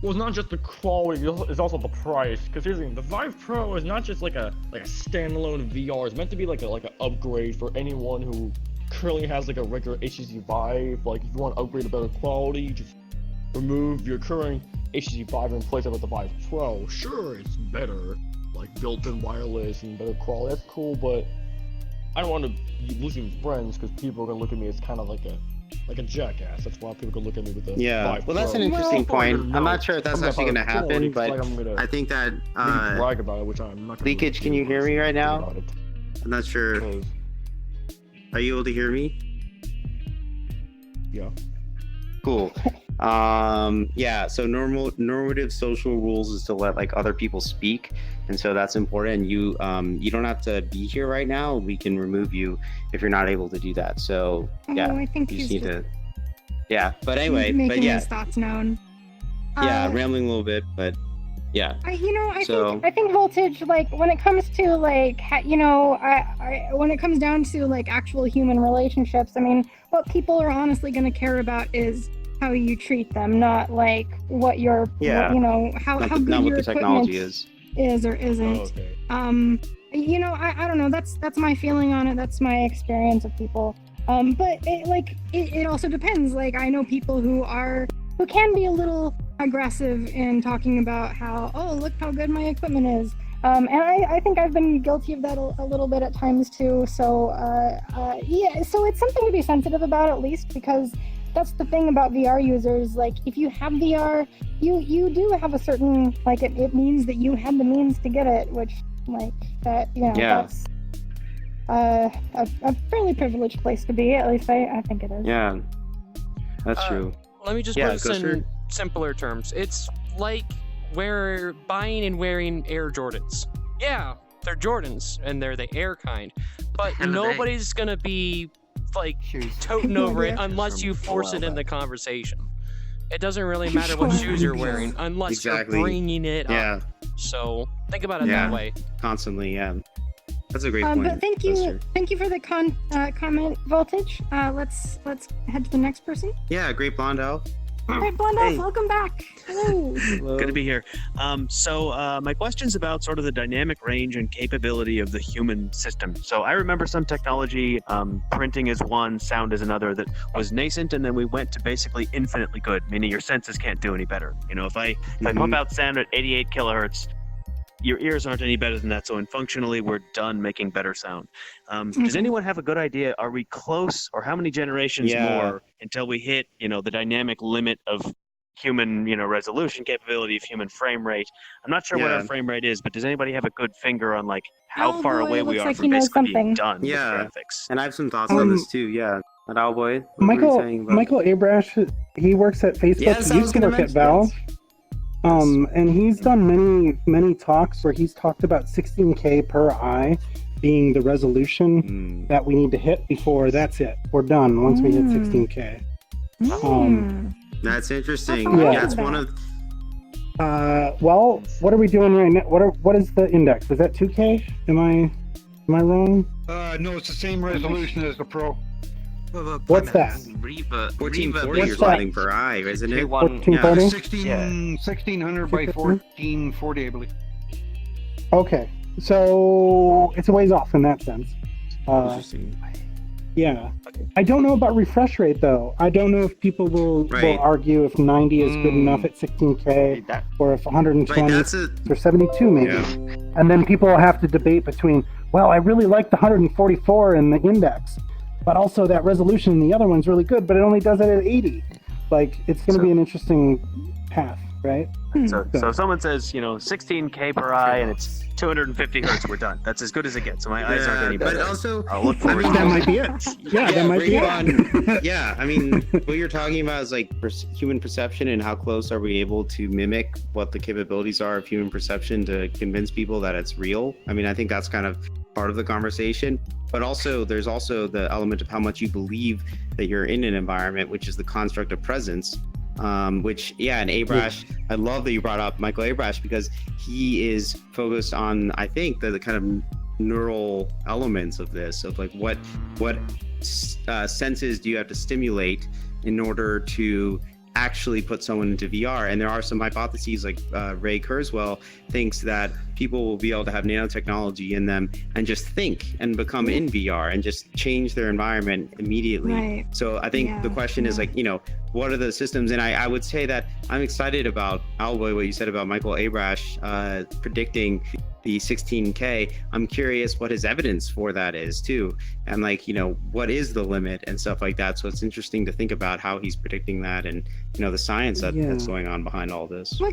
Well, it's not just the quality; it's also the price. Because here's the thing: the Vive Pro is not just like a standalone VR. It's meant to be like an upgrade for anyone who currently has like a regular HTC Vive. Like, if you want to upgrade to better quality, just remove your current HTC Vive and replace it with the Vive Pro. Sure, it's better, like built-in wireless and better quality. That's cool, but I don't want to be losing friends because people are gonna look at me as kind of like a jackass. That's why people can look at me with the Vive Pro. That's an interesting point. I'm not sure if that's actually gonna happen, but I think that brag about it, which I'm not. Leakage, can you hear me right now? I'm not sure. Are you able to hear me? Yeah. Cool. Yeah, so normative social rules is to let like other people speak, and so that's important. You don't have to be here right now. We can remove you if you're not able to do that. So yeah, I think you just need to. Yeah, but anyway, making his thoughts known. Yeah, rambling a little bit, but yeah. I think Voltage, like when it comes to like when it comes down to like actual human relationships, I mean, what people are honestly going to care about is how you treat them, not like what your how good your technology is or isn't. Oh, okay. I don't know, that's my feeling on it, that's my experience of people, but it also depends. Like, I know people who can be a little aggressive in talking about how, oh, look how good my equipment is, and I think I've been guilty of that a little bit at times too. So so it's something to be sensitive about, at least, because that's the thing about VR users. Like, if you have VR, you do have a certain, like, it means that you have the means to get it, which, like, that, that's a fairly privileged place to be. At least I think it is. Yeah, that's true. Let me just put this in simpler terms. It's like buying and wearing Air Jordans. Yeah, they're Jordans, and they're the Air kind, but nobody's gonna be like toting over it unless you force it in the conversation. It doesn't really matter what shoes you're wearing unless you're bringing it up. So think about it that way. Constantly, yeah. That's a great point. But thank you for the comment, Voltage. Let's head to the next person. Yeah, Great Blonde Elf. Great Blonde Elf, welcome back. Hello. Hello. Good to be here. So my question's about sort of the dynamic range and capability of the human system. So I remember some technology, printing is one, sound is another, that was nascent, and then we went to basically infinitely good, meaning your senses can't do any better. If I pump out sound at 88 kilohertz, your ears aren't any better than that. So functionally, we're done making better sound. Does anyone have a good idea? Are we close, or how many generations more until we hit, the dynamic limit of human, resolution capability, of human frame rate? I'm not sure what our frame rate is, but does anybody have a good finger on like how far away we are from basically being done with graphics? And I have some thoughts on this too. Yeah, at Owlboy. Michael Abrash, he works at Facebook. He used to work at Valve. And he's done many talks where he's talked about 16K per eye being the resolution that we need to hit before that's it. We're done once we hit 16K. That's interesting. That's one of. Well, what are we doing right now? What is the index? Is that 2K? Am I wrong? No, it's the same resolution as the Pro. What's that? 1440 or something per eye, isn't it? 1440? 1600 by 1440, I believe. Okay, so it's a ways off in that sense. Interesting. Yeah. I don't know about refresh rate, though. I don't know if people will argue if 90 is good enough at 16K, or if 120 or 72 maybe. Yeah. And then people will have to debate between, well, I really like the 144 in the index, but also that resolution in the other one's really good, but it only does it at 80. Like, it's going to be an interesting path, right? So if someone says, 16K per eye and it's 250 hertz, we're done. That's as good as it gets. So my eyes aren't any better. But also, I'll look forward to that might be it. Yeah, that might be it. Yeah, I mean, what you're talking about is like human perception and how close are we able to mimic what the capabilities are of human perception to convince people that it's real. I mean, I think that's kind of part of the conversation. But also, there's also the element of how much you believe that you're in an environment, which is the construct of presence. And Abrash, I love that you brought up Michael Abrash because he is focused on, I think, the kind of neural elements of this, of like what senses do you have to stimulate in order to actually put someone into VR. And there are some hypotheses, like Ray Kurzweil thinks that people will be able to have nanotechnology in them and just think and become in VR and just change their environment immediately. Right. So I think the question is like, what are the systems? And I would say that I'm excited about, Owlboy, what you said about Michael Abrash predicting the 16K. I'm curious what his evidence for that is too. And like, what is the limit and stuff like that. So it's interesting to think about how he's predicting that and, the science that's going on behind all this. Well,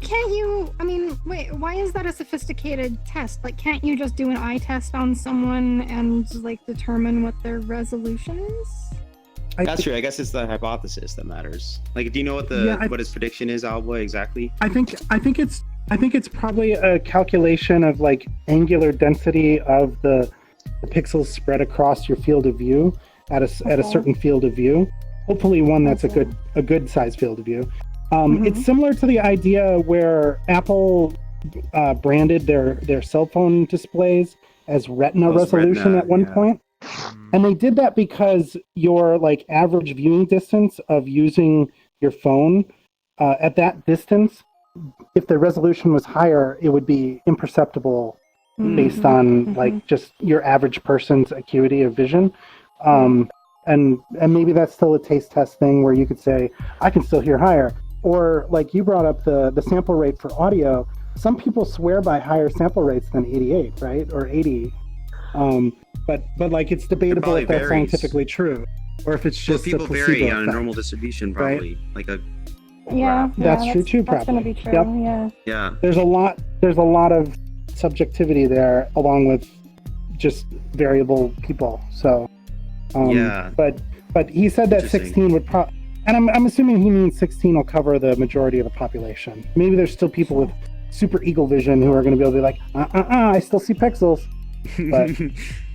why is that a sophisticated test? Like, can't you just do an eye test on someone and like determine what their resolution is? That's true. I guess it's the hypothesis that matters. Like, do you know what what his prediction is, Owlboy, exactly? I think it's probably a calculation of like angular density of the pixels spread across your field of view at a certain field of view. Hopefully one that's a good size field of view. It's similar to the idea where Apple branded their cell phone displays as retina resolution at one point. And they did that because your like average viewing distance of using your phone at that distance, if the resolution was higher, it would be imperceptible based on like just your average person's acuity of vision. And maybe that's still a taste test thing where you could say, I can still hear higher. Or like you brought up the sample rate for audio. Some people swear by higher sample rates than 88, right? Or 80. But like it's debatable if that's scientifically true, or if it's just people a placebo vary on effect. a normal distribution, probably right? Like a that's true too. That's Probably. gonna be true. Yep. Yeah. There's a lot of subjectivity there, along with just variable people. So But he said that 16 would and I'm assuming he means 16 will cover the majority of the population. Maybe there's still people with super eagle vision who are going to be able to be like, I still see pixels. But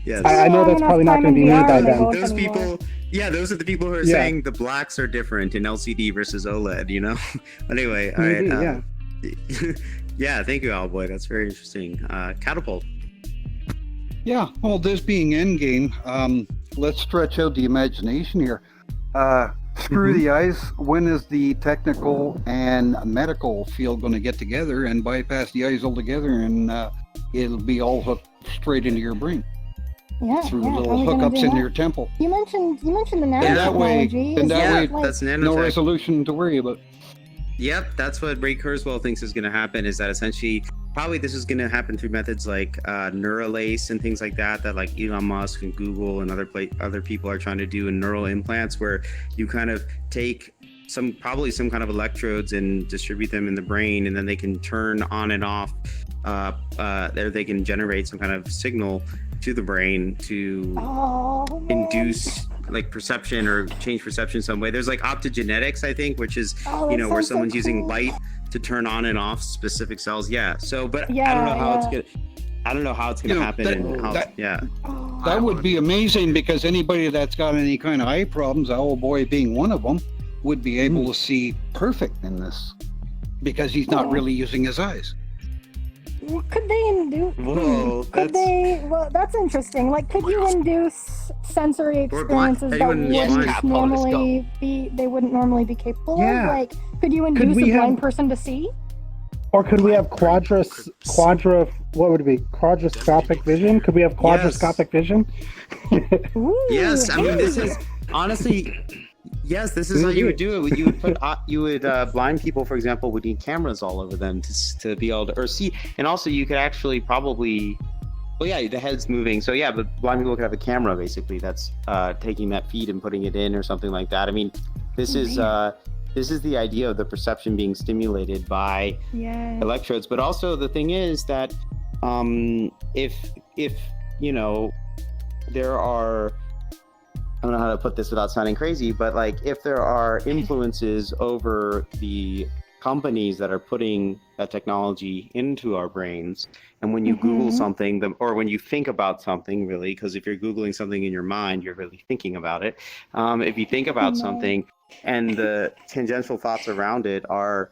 yes. I know that's probably not going to be me by then. Those people, those are the people who are saying the blacks are different in LCD versus OLED, Anyway, all right. Yeah, thank you, Owlboy. That's very interesting. Catapult. Yeah, well, this being Endgame, let's stretch out the imagination here. Screw the eyes. When is the technical and medical field going to get together and bypass the eyes altogether, and it'll be all hooked straight into your brain through little hookups in your temple? You mentioned the nanotechnology. And that way, that's nanotech. No resolution to worry about. Yep, that's what Ray Kurzweil thinks is going to happen. Is that essentially probably this is going to happen through methods like Neuralace and things like that like Elon Musk and Google and other people are trying to do in neural implants, where you kind of take some kind of electrodes and distribute them in the brain, and then they can turn on and off. They can generate some kind of signal to the brain to induce like perception or change perception in some way. There's like optogenetics, I think, which is where someone's using light to turn on and off specific cells. I don't know how it's gonna happen. That would be amazing, because anybody that's got any kind of eye problems, Owlboy being one of them, would be able to see perfect in this, because he's not really using his eyes. Could they induce? Well, that's interesting. Like, could you induce sensory experiences that they wouldn't normally be capable of? Like, could you induce a blind person to see? Or could we have quadrascopic vision? Could we have quadrascopic vision? Yes, I mean, this is honestly. Yes, this is how you would do it. You would blind people, for example, would need cameras all over them to be able to see. And also, you could actually probably, the head's moving. So but blind people could have a camera basically that's taking that feed and putting it in or something like that. I mean, this is this is the idea of the perception being stimulated by electrodes. But also the thing is that if you know, there are, I don't know how to put this without sounding crazy, but like if there are influences over the companies that are putting that technology into our brains, and when you Google something, or when you think about something, really, because if you're Googling something in your mind, you're really thinking about it. If you think about something and the tangential thoughts around it are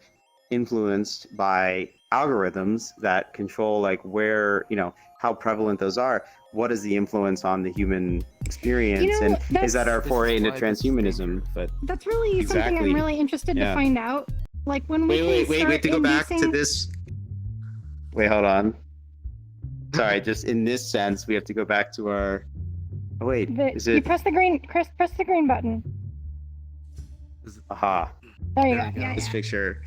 influenced by algorithms that control like where, you know, how prevalent those are, what is the influence on the human experience? You know, and is that our foray into transhumanism? But that's really something I'm really interested to find out. Like when we wait to go back to this. Wait, hold on. Sorry, just in this sense, we have to go back to our. Oh, wait, is it? You press the green button. Aha. There you go. Yeah, this picture.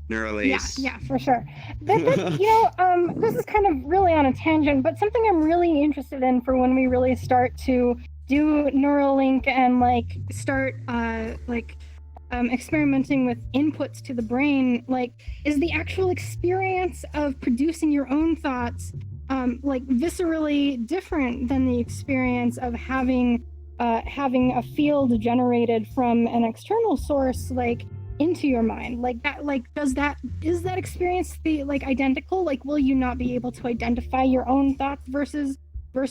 Neuralace. Yeah, for sure. You know, this is kind of really on a tangent, but something I'm really interested in for when we really start to do Neuralink and like start experimenting with inputs to the brain, like, is the actual experience of producing your own thoughts like viscerally different than the experience of having a field generated from an external source, like into your mind, like that, like is that experience the like identical? Like, will you not be able to identify your own thoughts versus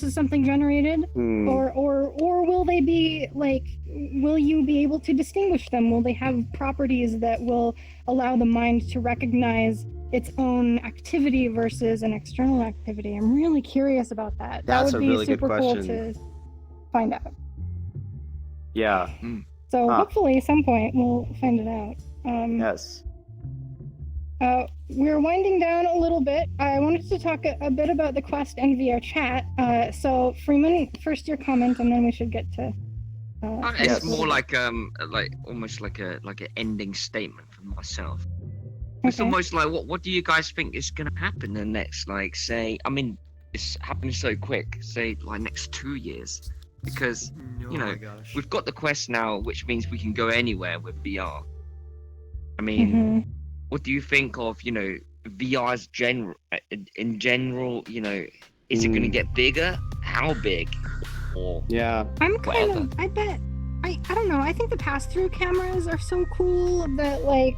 something generated? Or will they be like, will you be able to distinguish them? Will they have properties that will allow the mind to recognize its own activity versus an external activity? I'm really curious about that. That's that would a be really super good cool question. to find out. Yeah. So hopefully at some point we'll find it out. Yes. We're winding down a little bit. I wanted to talk a bit about the Quest and VRChat. So Freeman, first your comment, and then we should get to. It's more like almost like an ending statement for myself. It's almost like what do you guys think is going to happen in the next, like, say, I mean, it's happening so quick, say like next 2 years, because you know we've got the Quest now, which means we can go anywhere with VR. I mean, what do you think of, you know, VR's in general? You know, is it going to get bigger? How big? Or I'm kind of. I bet. I don't know. I think the pass-through cameras are so cool that like,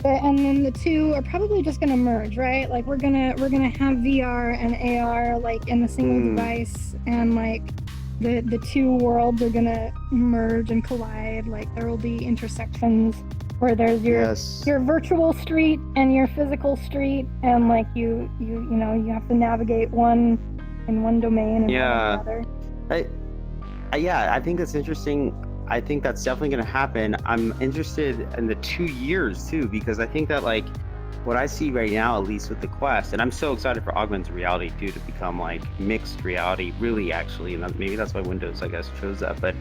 and then the two are probably just going to merge, right? Like we're gonna have VR and AR like in the single device, and like the two worlds are gonna merge and collide. Like there will be intersections where there's your virtual street and your physical street, and like you know, you have to navigate one in one domain and another. I think that's interesting. I think that's definitely going to happen. I'm interested in the 2 years too, because I think that like what I see right now, at least with the Quest, and I'm so excited for augmented reality too to become like mixed reality, really, actually, and maybe that's why Windows, I guess, chose that. But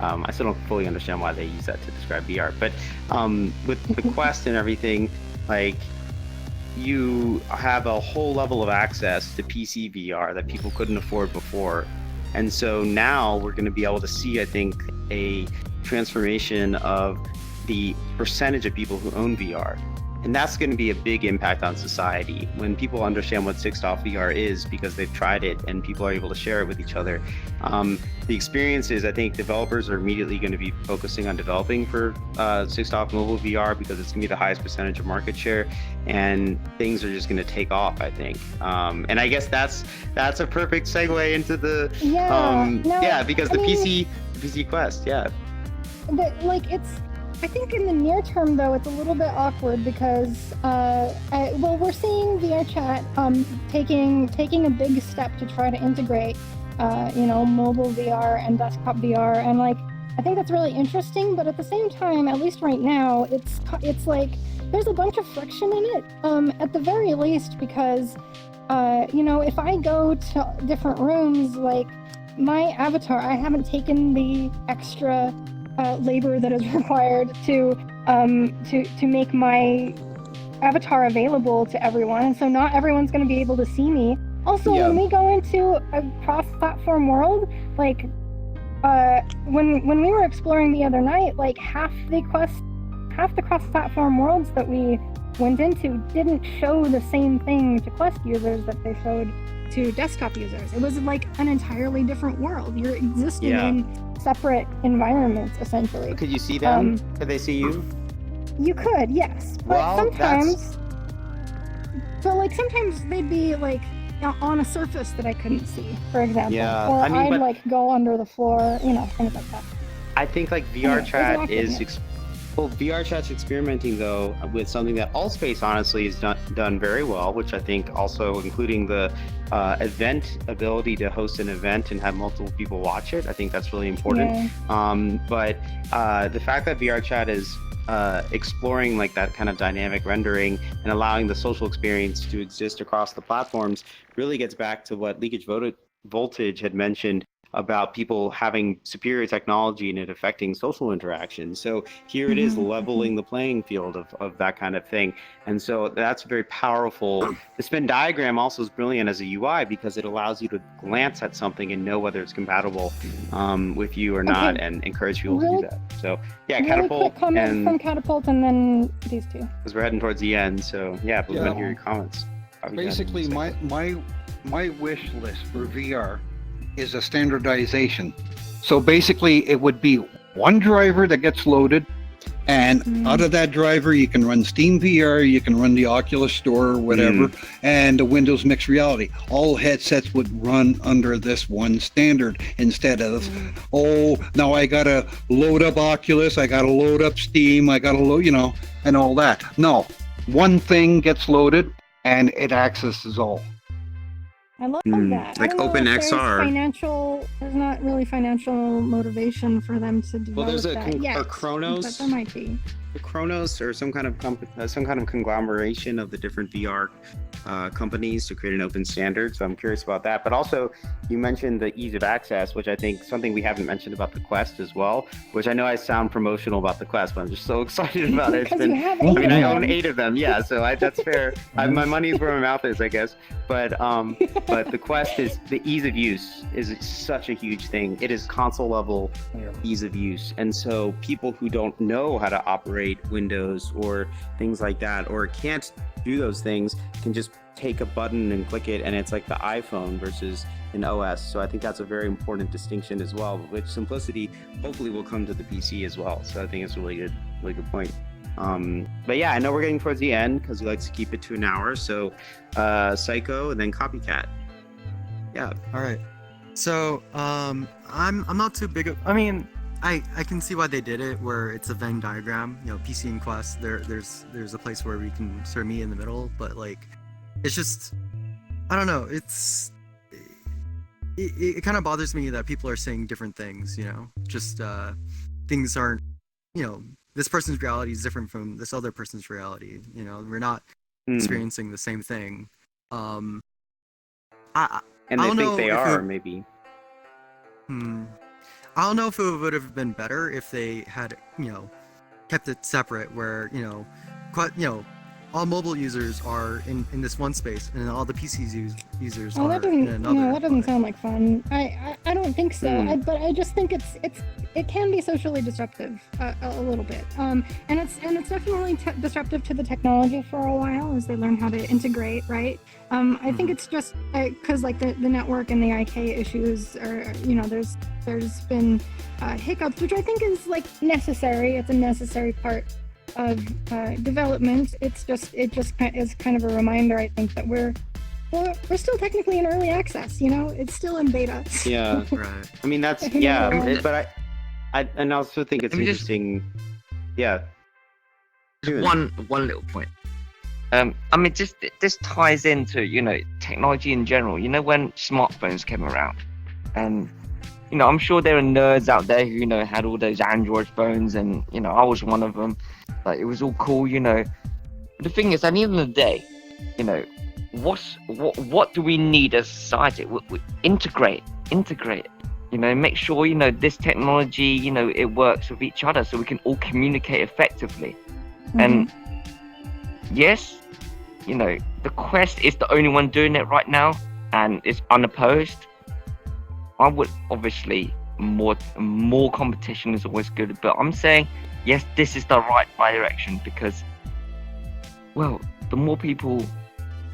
I still don't fully understand why they use that to describe VR. But with the Quest and everything, like you have a whole level of access to PC VR that people couldn't afford before. And so now we're going to be able to see, I think, a transformation of the percentage of people who own VR. And that's going to be a big impact on society when people understand what 6DoF VR is, because they've tried it and people are able to share it with each other. The experiences, I think developers are immediately going to be focusing on developing for 6DoF mobile VR, because it's going to be the highest percentage of market share, and things are just going to take off, I think. And I guess that's a perfect segue into the because the PC Quest, But like I think in the near term, though, it's a little bit awkward because, we're seeing VRChat taking a big step to try to integrate, mobile VR and desktop VR, and like I think that's really interesting. But at the same time, at least right now, it's like there's a bunch of friction in it, at the very least, because, if I go to different rooms, like my avatar, I haven't taken the extra labor that is required to make my avatar available to everyone, and so not everyone's going to be able to see me. Also, when we go into a cross-platform world, like when we were exploring the other night, like half half the cross-platform worlds that we went into didn't show the same thing to Quest users that they showed to desktop users. It was like an entirely different world. You're existing in separate environments, essentially. Could you see them? Could they see you? You could, yes. But sometimes they'd be like on a surface that I couldn't see, for example. Yeah, or I mean, I'd like go under the floor, things like that. I think like VRChat VRChat's experimenting though with something that Allspace honestly has done very well, which I think also including the event ability to host an event and have multiple people watch it. I think that's really important. But the fact that VRChat is exploring like that kind of dynamic rendering and allowing the social experience to exist across the platforms really gets back to what Leakage Voltage had mentioned about people having superior technology and it affecting social interaction. So here it is leveling the playing field of that kind of thing. And so that's very powerful. The spin diagram also is brilliant as a UI because it allows you to glance at something and know whether it's compatible with you or not, and encourage people to do that. So yeah, Catapult. Quick comment from Catapult and then these two. Because we're heading towards the end. So yeah, we'll hear your comments. Basically, my wish list for VR is a standardization. So basically it would be one driver that gets loaded, and out of that driver you can run Steam VR, you can run the Oculus Store or whatever, and the Windows Mixed Reality. All headsets would run under this one standard instead of, now I gotta load up Oculus, I gotta load up Steam, I gotta load, and all that. No, one thing gets loaded and it accesses all. I love that. Like OpenXR. There's not really financial motivation for them to develop Well, there's a Chronos. But there might be. Chronos or some kind of conglomeration of the different VR companies to create an open standard. So I'm curious about that. But also, you mentioned the ease of access, which I think something we haven't mentioned about the Quest as well. Which I know I sound promotional about the Quest, but I'm just so excited about it. I own 8 of them. Yeah, so that's fair. My money's where my mouth is, I guess. But the Quest is the ease of use is such a huge thing. It is console level ease of use, and so people who don't know how to operate Windows or things like that, or can't do those things, can just take a button and click it, and it's like the iPhone versus an OS. So I think that's a very important distinction as well, which simplicity hopefully will come to the PC as well. So I think it's a really good point. But yeah, I know we're getting towards the end because we like to keep it to an hour. So Psycho and then Copycat. Yeah. All right. So I'm not too big of, I mean, I can see why they did it, where it's a Venn diagram, PC and Quest. There's a place where we can sort of meet in the middle, but like, it's just, I don't know. It kind of bothers me that people are saying different things. Just things aren't, this person's reality is different from this other person's reality. We're not experiencing the same thing. And they think they are, maybe. I don't know if it would have been better if they had, kept it separate, where, all mobile users are in this one space, and all the PC users are in another. That doesn't sound like fun. I don't think so. But I just think it can be socially disruptive a little bit. And it's definitely disruptive to the technology for a while as they learn how to integrate, right? I think it's just because like the network and the IK issues are, there's been hiccups, which I think is like necessary. It's a necessary part of development. It just is kind of a reminder, I think, that we're still technically in early access. It's still in beta. Yeah, right. I mean, that's but I also think it's interesting. Just one little point. I mean, this ties into technology in general. When smartphones came around, and I'm sure there are nerds out there who had all those Android phones, and I was one of them. Like, it was all cool. The thing is, at the end of the day, what do we need as a society? We integrate. Make sure this technology it works with each other, so we can all communicate effectively. And yes, the Quest is the only one doing it right now, and it's unopposed. I would obviously more competition is always good, but I'm saying yes, this is the right direction, because, well, the more people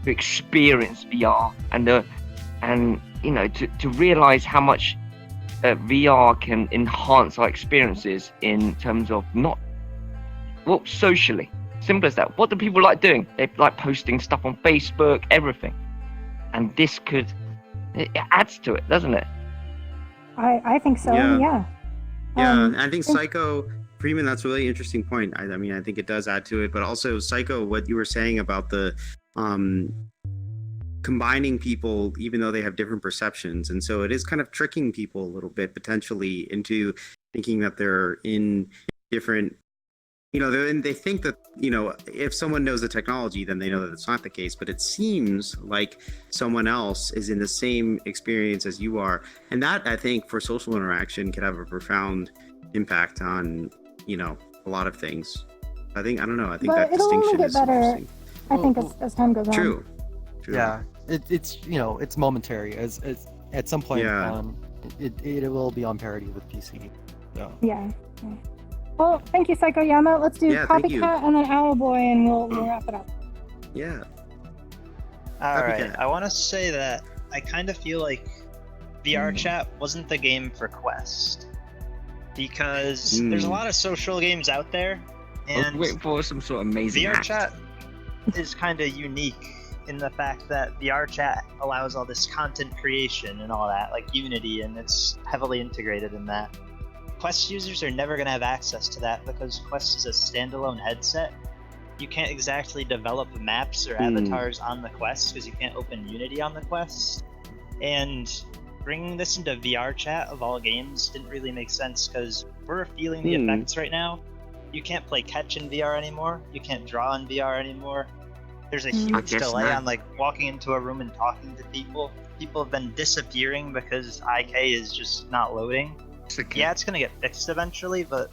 who experience VR and you know, to realize how much VR can enhance our experiences in terms of not, well, socially. Simple as that. What do people like doing? They like posting stuff on Facebook, everything. And this it adds to it, doesn't it? I think so, yeah. I think Psycho, Freeman, that's a really interesting point. I mean, I think it does add to it, but also Psycho, what you were saying about the combining people, even though they have different perceptions. And so it is kind of tricking people a little bit potentially into thinking that they're in different, you know, they think that, you know, if someone knows the technology, then they know that it's not the case. But it seems like someone else is in the same experience as you are. And that, I think, for social interaction could have a profound impact on, you know, a lot of things. I think that distinction is interesting. I think as time goes on. True. Yeah, it's you know, it's momentary. As at some point, it will be on parity with PC. So. Yeah. Well, thank you, Psycho Yama. Let's do Copycat and then Owlboy, and we'll wrap it up. Yeah. All right. I want to say that I kind of feel like VRChat wasn't the game for Quest, because there's a lot of social games out there, and wait for some sort of amazing VRChat is kind of unique in the fact that VRChat allows all this content creation and all that, like Unity, and it's heavily integrated in that. Quest users are never going to have access to that because Quest is a standalone headset. You can't exactly develop maps or avatars on the Quest because you can't open Unity on the Quest. And bringing this into VRChat of all games didn't really make sense because we're feeling the effects right now. You can't play catch in VR anymore. You can't draw in VR anymore. There's a huge delay on like walking into a room and talking to people. People have been disappearing because IK is just not loading. Yeah, it's gonna get fixed eventually, but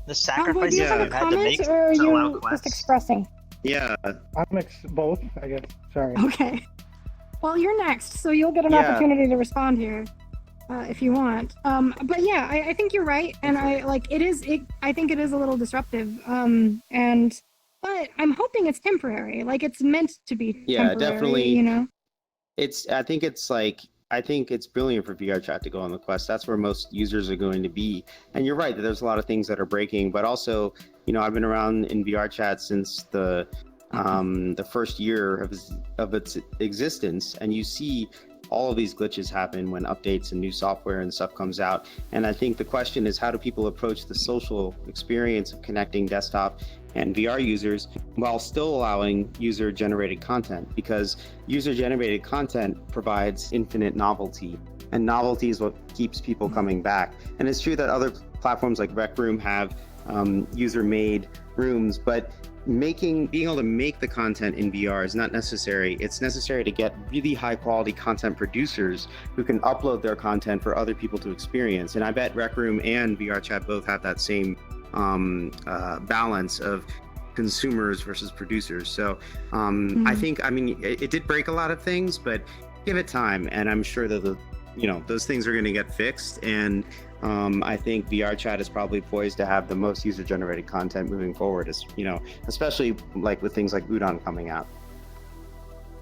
the sacrifices you have we've had to make or are to allow you Quest. just expressing? Yeah. I'm both, I guess. Sorry. Okay. Well, you're next, so you'll get an opportunity to respond here if you want. But yeah, I think you're right, and I think it is a little disruptive. But I'm hoping it's temporary. Like it's meant to be temporary. Yeah, definitely. You know. I think it's brilliant for VRChat to go on the Quest. That's where most users are going to be. And you're right that there's a lot of things that are breaking, but also, you know, I've been around in VRChat since the first year of its existence, and you see all of these glitches happen when updates and new software and stuff comes out. And I think the question is, how do people approach the social experience of connecting desktop and VR users while still allowing user-generated content? Because user-generated content provides infinite novelty, and novelty is what keeps people coming back. And it's true that other platforms like Rec Room have user-made rooms, but being able to make the content in VR is not necessary. It's necessary to get really high quality content producers who can upload their content for other people to experience. And I bet Rec Room and VRChat both have that same balance of consumers versus producers. So I think, I mean, it did break a lot of things, but give it time, and I'm sure that those things are going to get fixed. And I think VRChat is probably poised to have the most user-generated content moving forward, especially like with things like Udon coming out.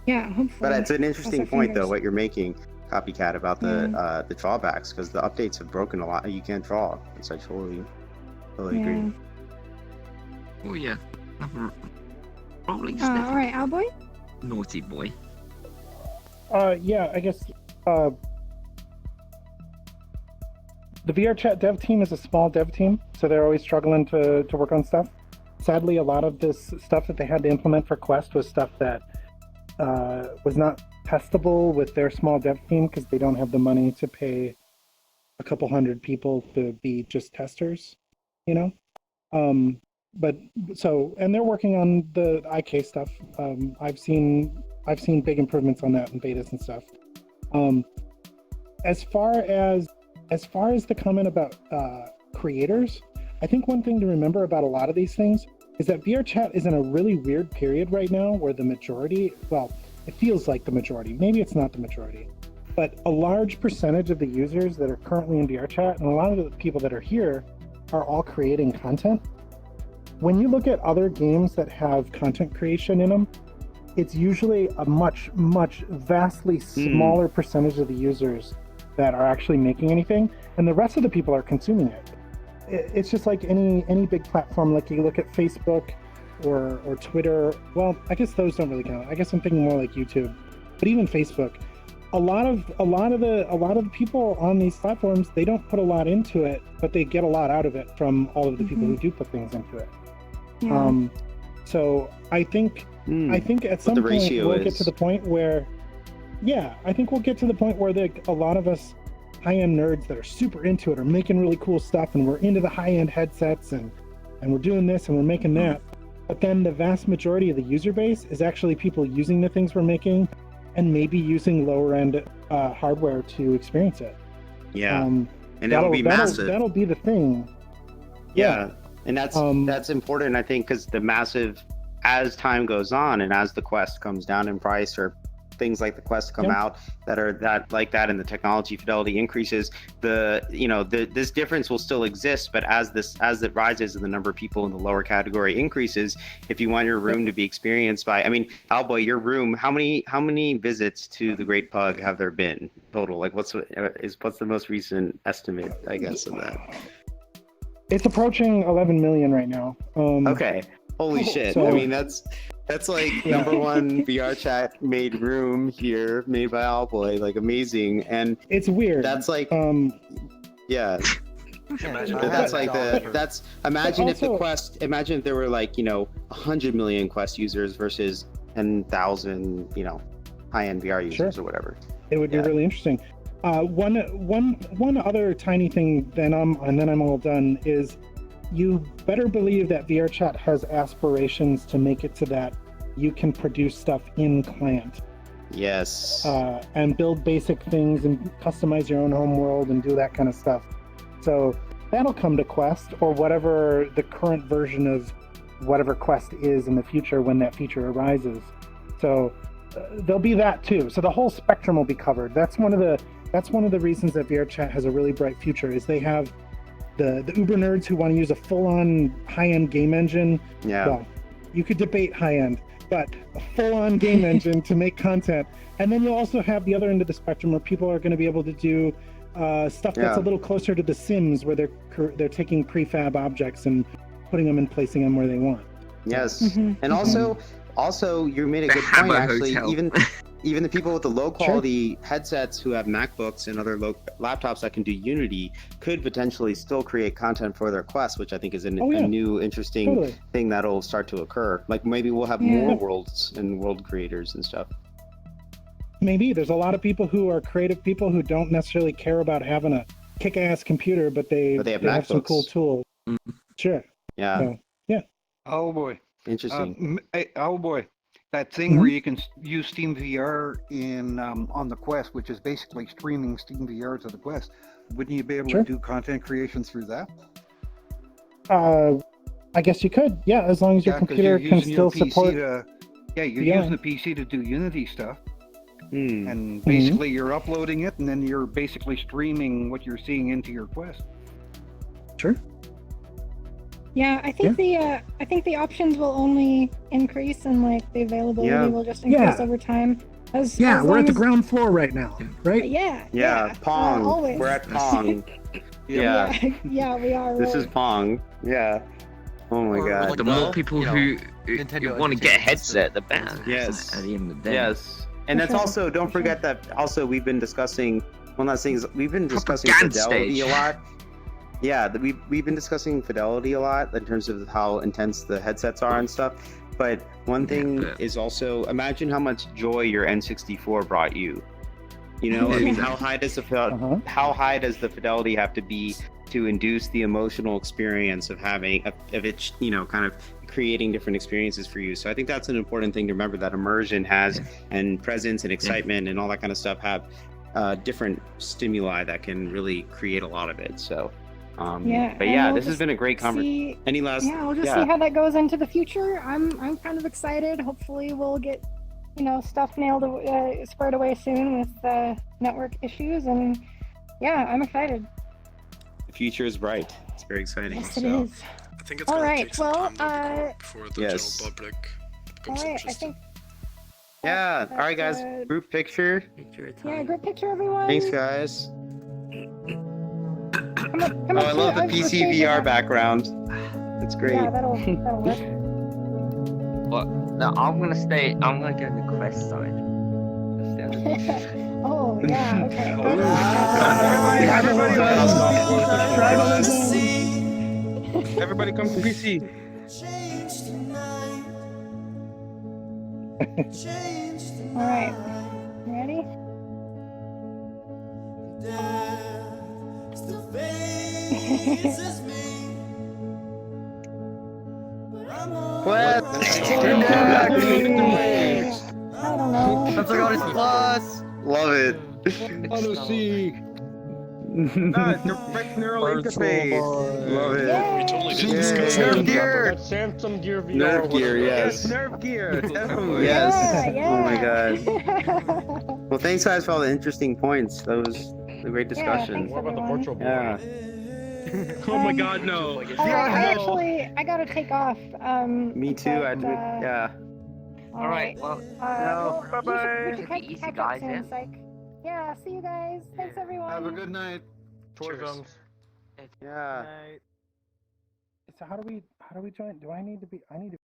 Yeah, hopefully. But it's an interesting point, though, what you're making, Copycat, about the drawbacks, because the updates have broken a lot. You can't draw, which I totally agree. Oh yeah. Rolling all right, Owlboy. Naughty boy. Yeah, I guess the VRChat dev team is a small dev team, so they're always struggling to work on stuff. Sadly, a lot of this stuff that they had to implement for Quest was stuff that was not testable with their small dev team because they don't have the money to pay a couple hundred people to be just testers, you know? And they're working on the IK stuff. I've seen big improvements on that in betas and stuff. As far as the comment about creators, I think one thing to remember about a lot of these things is that VRChat is in a really weird period right now where the majority, well, it feels like the majority, maybe it's not the majority, but a large percentage of the users that are currently in VRChat and a lot of the people that are here are all creating content. when you look at other games that have content creation in them, it's usually a much vastly smaller percentage of the users that are actually making anything, and the rest of the people are consuming it. It's just like any big platform. Like you look at Facebook or Twitter. Well, I guess those don't really count. I guess I'm thinking more like YouTube, but even Facebook. A lot of the people on these platforms, they don't put a lot into it, but they get a lot out of it from all of the people who do put things into it. Yeah. So I think at some point we'll get to the point where, I think we'll get to the point where a lot of us high-end nerds that are super into it are making really cool stuff, and we're into the high-end headsets, and we're doing this and we're making that. But then the vast majority of the user base is actually people using the things we're making, and maybe using lower-end hardware to experience it. Yeah, and that'll be massive. That'll be the thing. Yeah, and that's important, I think, because the massive, as time goes on and as the Quest comes down in price, or things like the Quest come out that are like that, and the technology fidelity increases, this difference will still exist. But as it rises and the number of people in the lower category increases, if you want your room to be experienced by, I mean, Owlboy, your room, how many visits to the Great Pug have there been total? Like, what's the most recent estimate, I guess, of that? It's approaching 11 million right now. Okay. Holy shit. So, I mean, that's like number one VRChat made room here, made by Owlboy, like amazing. And it's weird. That's like, yeah. Imagine imagine if there were like, 100 million Quest users versus 10,000, high-end VR users or whatever. It would be really interesting. One other tiny thing, and then I'm all done, is you better believe that VRChat has aspirations to make it so that you can produce stuff in client. Yes. And build basic things and customize your own home world and do that kind of stuff. So that'll come to Quest, or whatever the current version of whatever Quest is in the future when that feature arises. So there'll be that too. So the whole spectrum will be covered. That's one of the reasons that VRChat has a really bright future, is they have the uber nerds who want to use a full-on high-end game engine. Yeah. Well, you could debate high-end, but a full-on game engine to make content. And then you'll also have the other end of the spectrum where people are going to be able to do stuff that's a little closer to The Sims, where they're taking prefab objects and putting them and placing them where they want. Yes. And also you made a good point, actually. Even the people with the low quality headsets who have MacBooks and other laptops that can do Unity could potentially still create content for their Quest, which I think is a new interesting thing that'll start to occur. Like maybe we'll have more worlds and world creators and stuff. Maybe there's a lot of people who are creative people who don't necessarily care about having a kick-ass computer, but they have some cool tools. Sure. Yeah. So, yeah. Oh boy. Interesting. Oh boy. That thing where you can use Steam VR in on the Quest, which is basically streaming Steam VR to the Quest. Wouldn't you be able to do content creation through that? I guess you could. Yeah, as long as your computer can still support. You're using the PC to do Unity stuff. And basically you're uploading it, and then you're basically streaming what you're seeing into your Quest. Sure. Yeah, I think the options will only increase, and like the availability will just increase over time. As we're at the ground floor right now, right? Yeah. Pong. Always. We're at Pong. Yeah, we are. This is Pong. Yeah. Oh my god. The more people who want to get a headset, the better. Yes. At the end of the day. Yes. And that's also, don't forget that also we've been discussing, we've been discussing fidelity a lot. Yeah, we've been discussing fidelity a lot in terms of how intense the headsets are and stuff. But one thing is also, imagine how much joy your N64 brought you. I mean, how high does the fidelity have to be to induce the emotional experience of having it, kind of creating different experiences for you. So I think that's an important thing to remember, that immersion has and presence and excitement and all that kind of stuff have different stimuli that can really create a lot of it. So this has been a great conversation. Any last? Yeah, we'll just see how that goes into the future. I'm kind of excited. Hopefully, we'll get stuff squared away soon with network issues, and I'm excited. The future is bright. It's very exciting. Yes, it is. think it's All gonna right, take some well, time before the yes. general public all becomes right, I interested. think. Yeah. All right, guys. That's, Group picture. yeah, group picture, everyone. Thanks, guys. Come up Oh, I love the to PC stage VR with us. background. That's great. Yeah, that'll work. Well, no, I'm gonna stay. I'm gonna go to the Quest side. Oh, yeah, okay. Everybody come to PC. All right, you ready? Quest. I don't know. That's like Odyssey Plus. Love it. Odyssey. Direct neural interface. Love it. We totally didn't Yay. discuss Nerf it. gear. That's Samsung Gear VR. Nerf gear, whatever. yes. Nerf gear. Yes. Yeah. Oh my god. Well, thanks guys for all the interesting points. That was a great discussion. What about the virtual boy? Yeah. Oh my god, no. I gotta take off. Me too. but, Yeah. All right. Well, No. Bye-bye. Take it easy, guys. Yeah. Yeah, see you guys. Thanks, everyone. Have a good night. Tourism. Yeah. So how do we join? Do I need to be? I need to be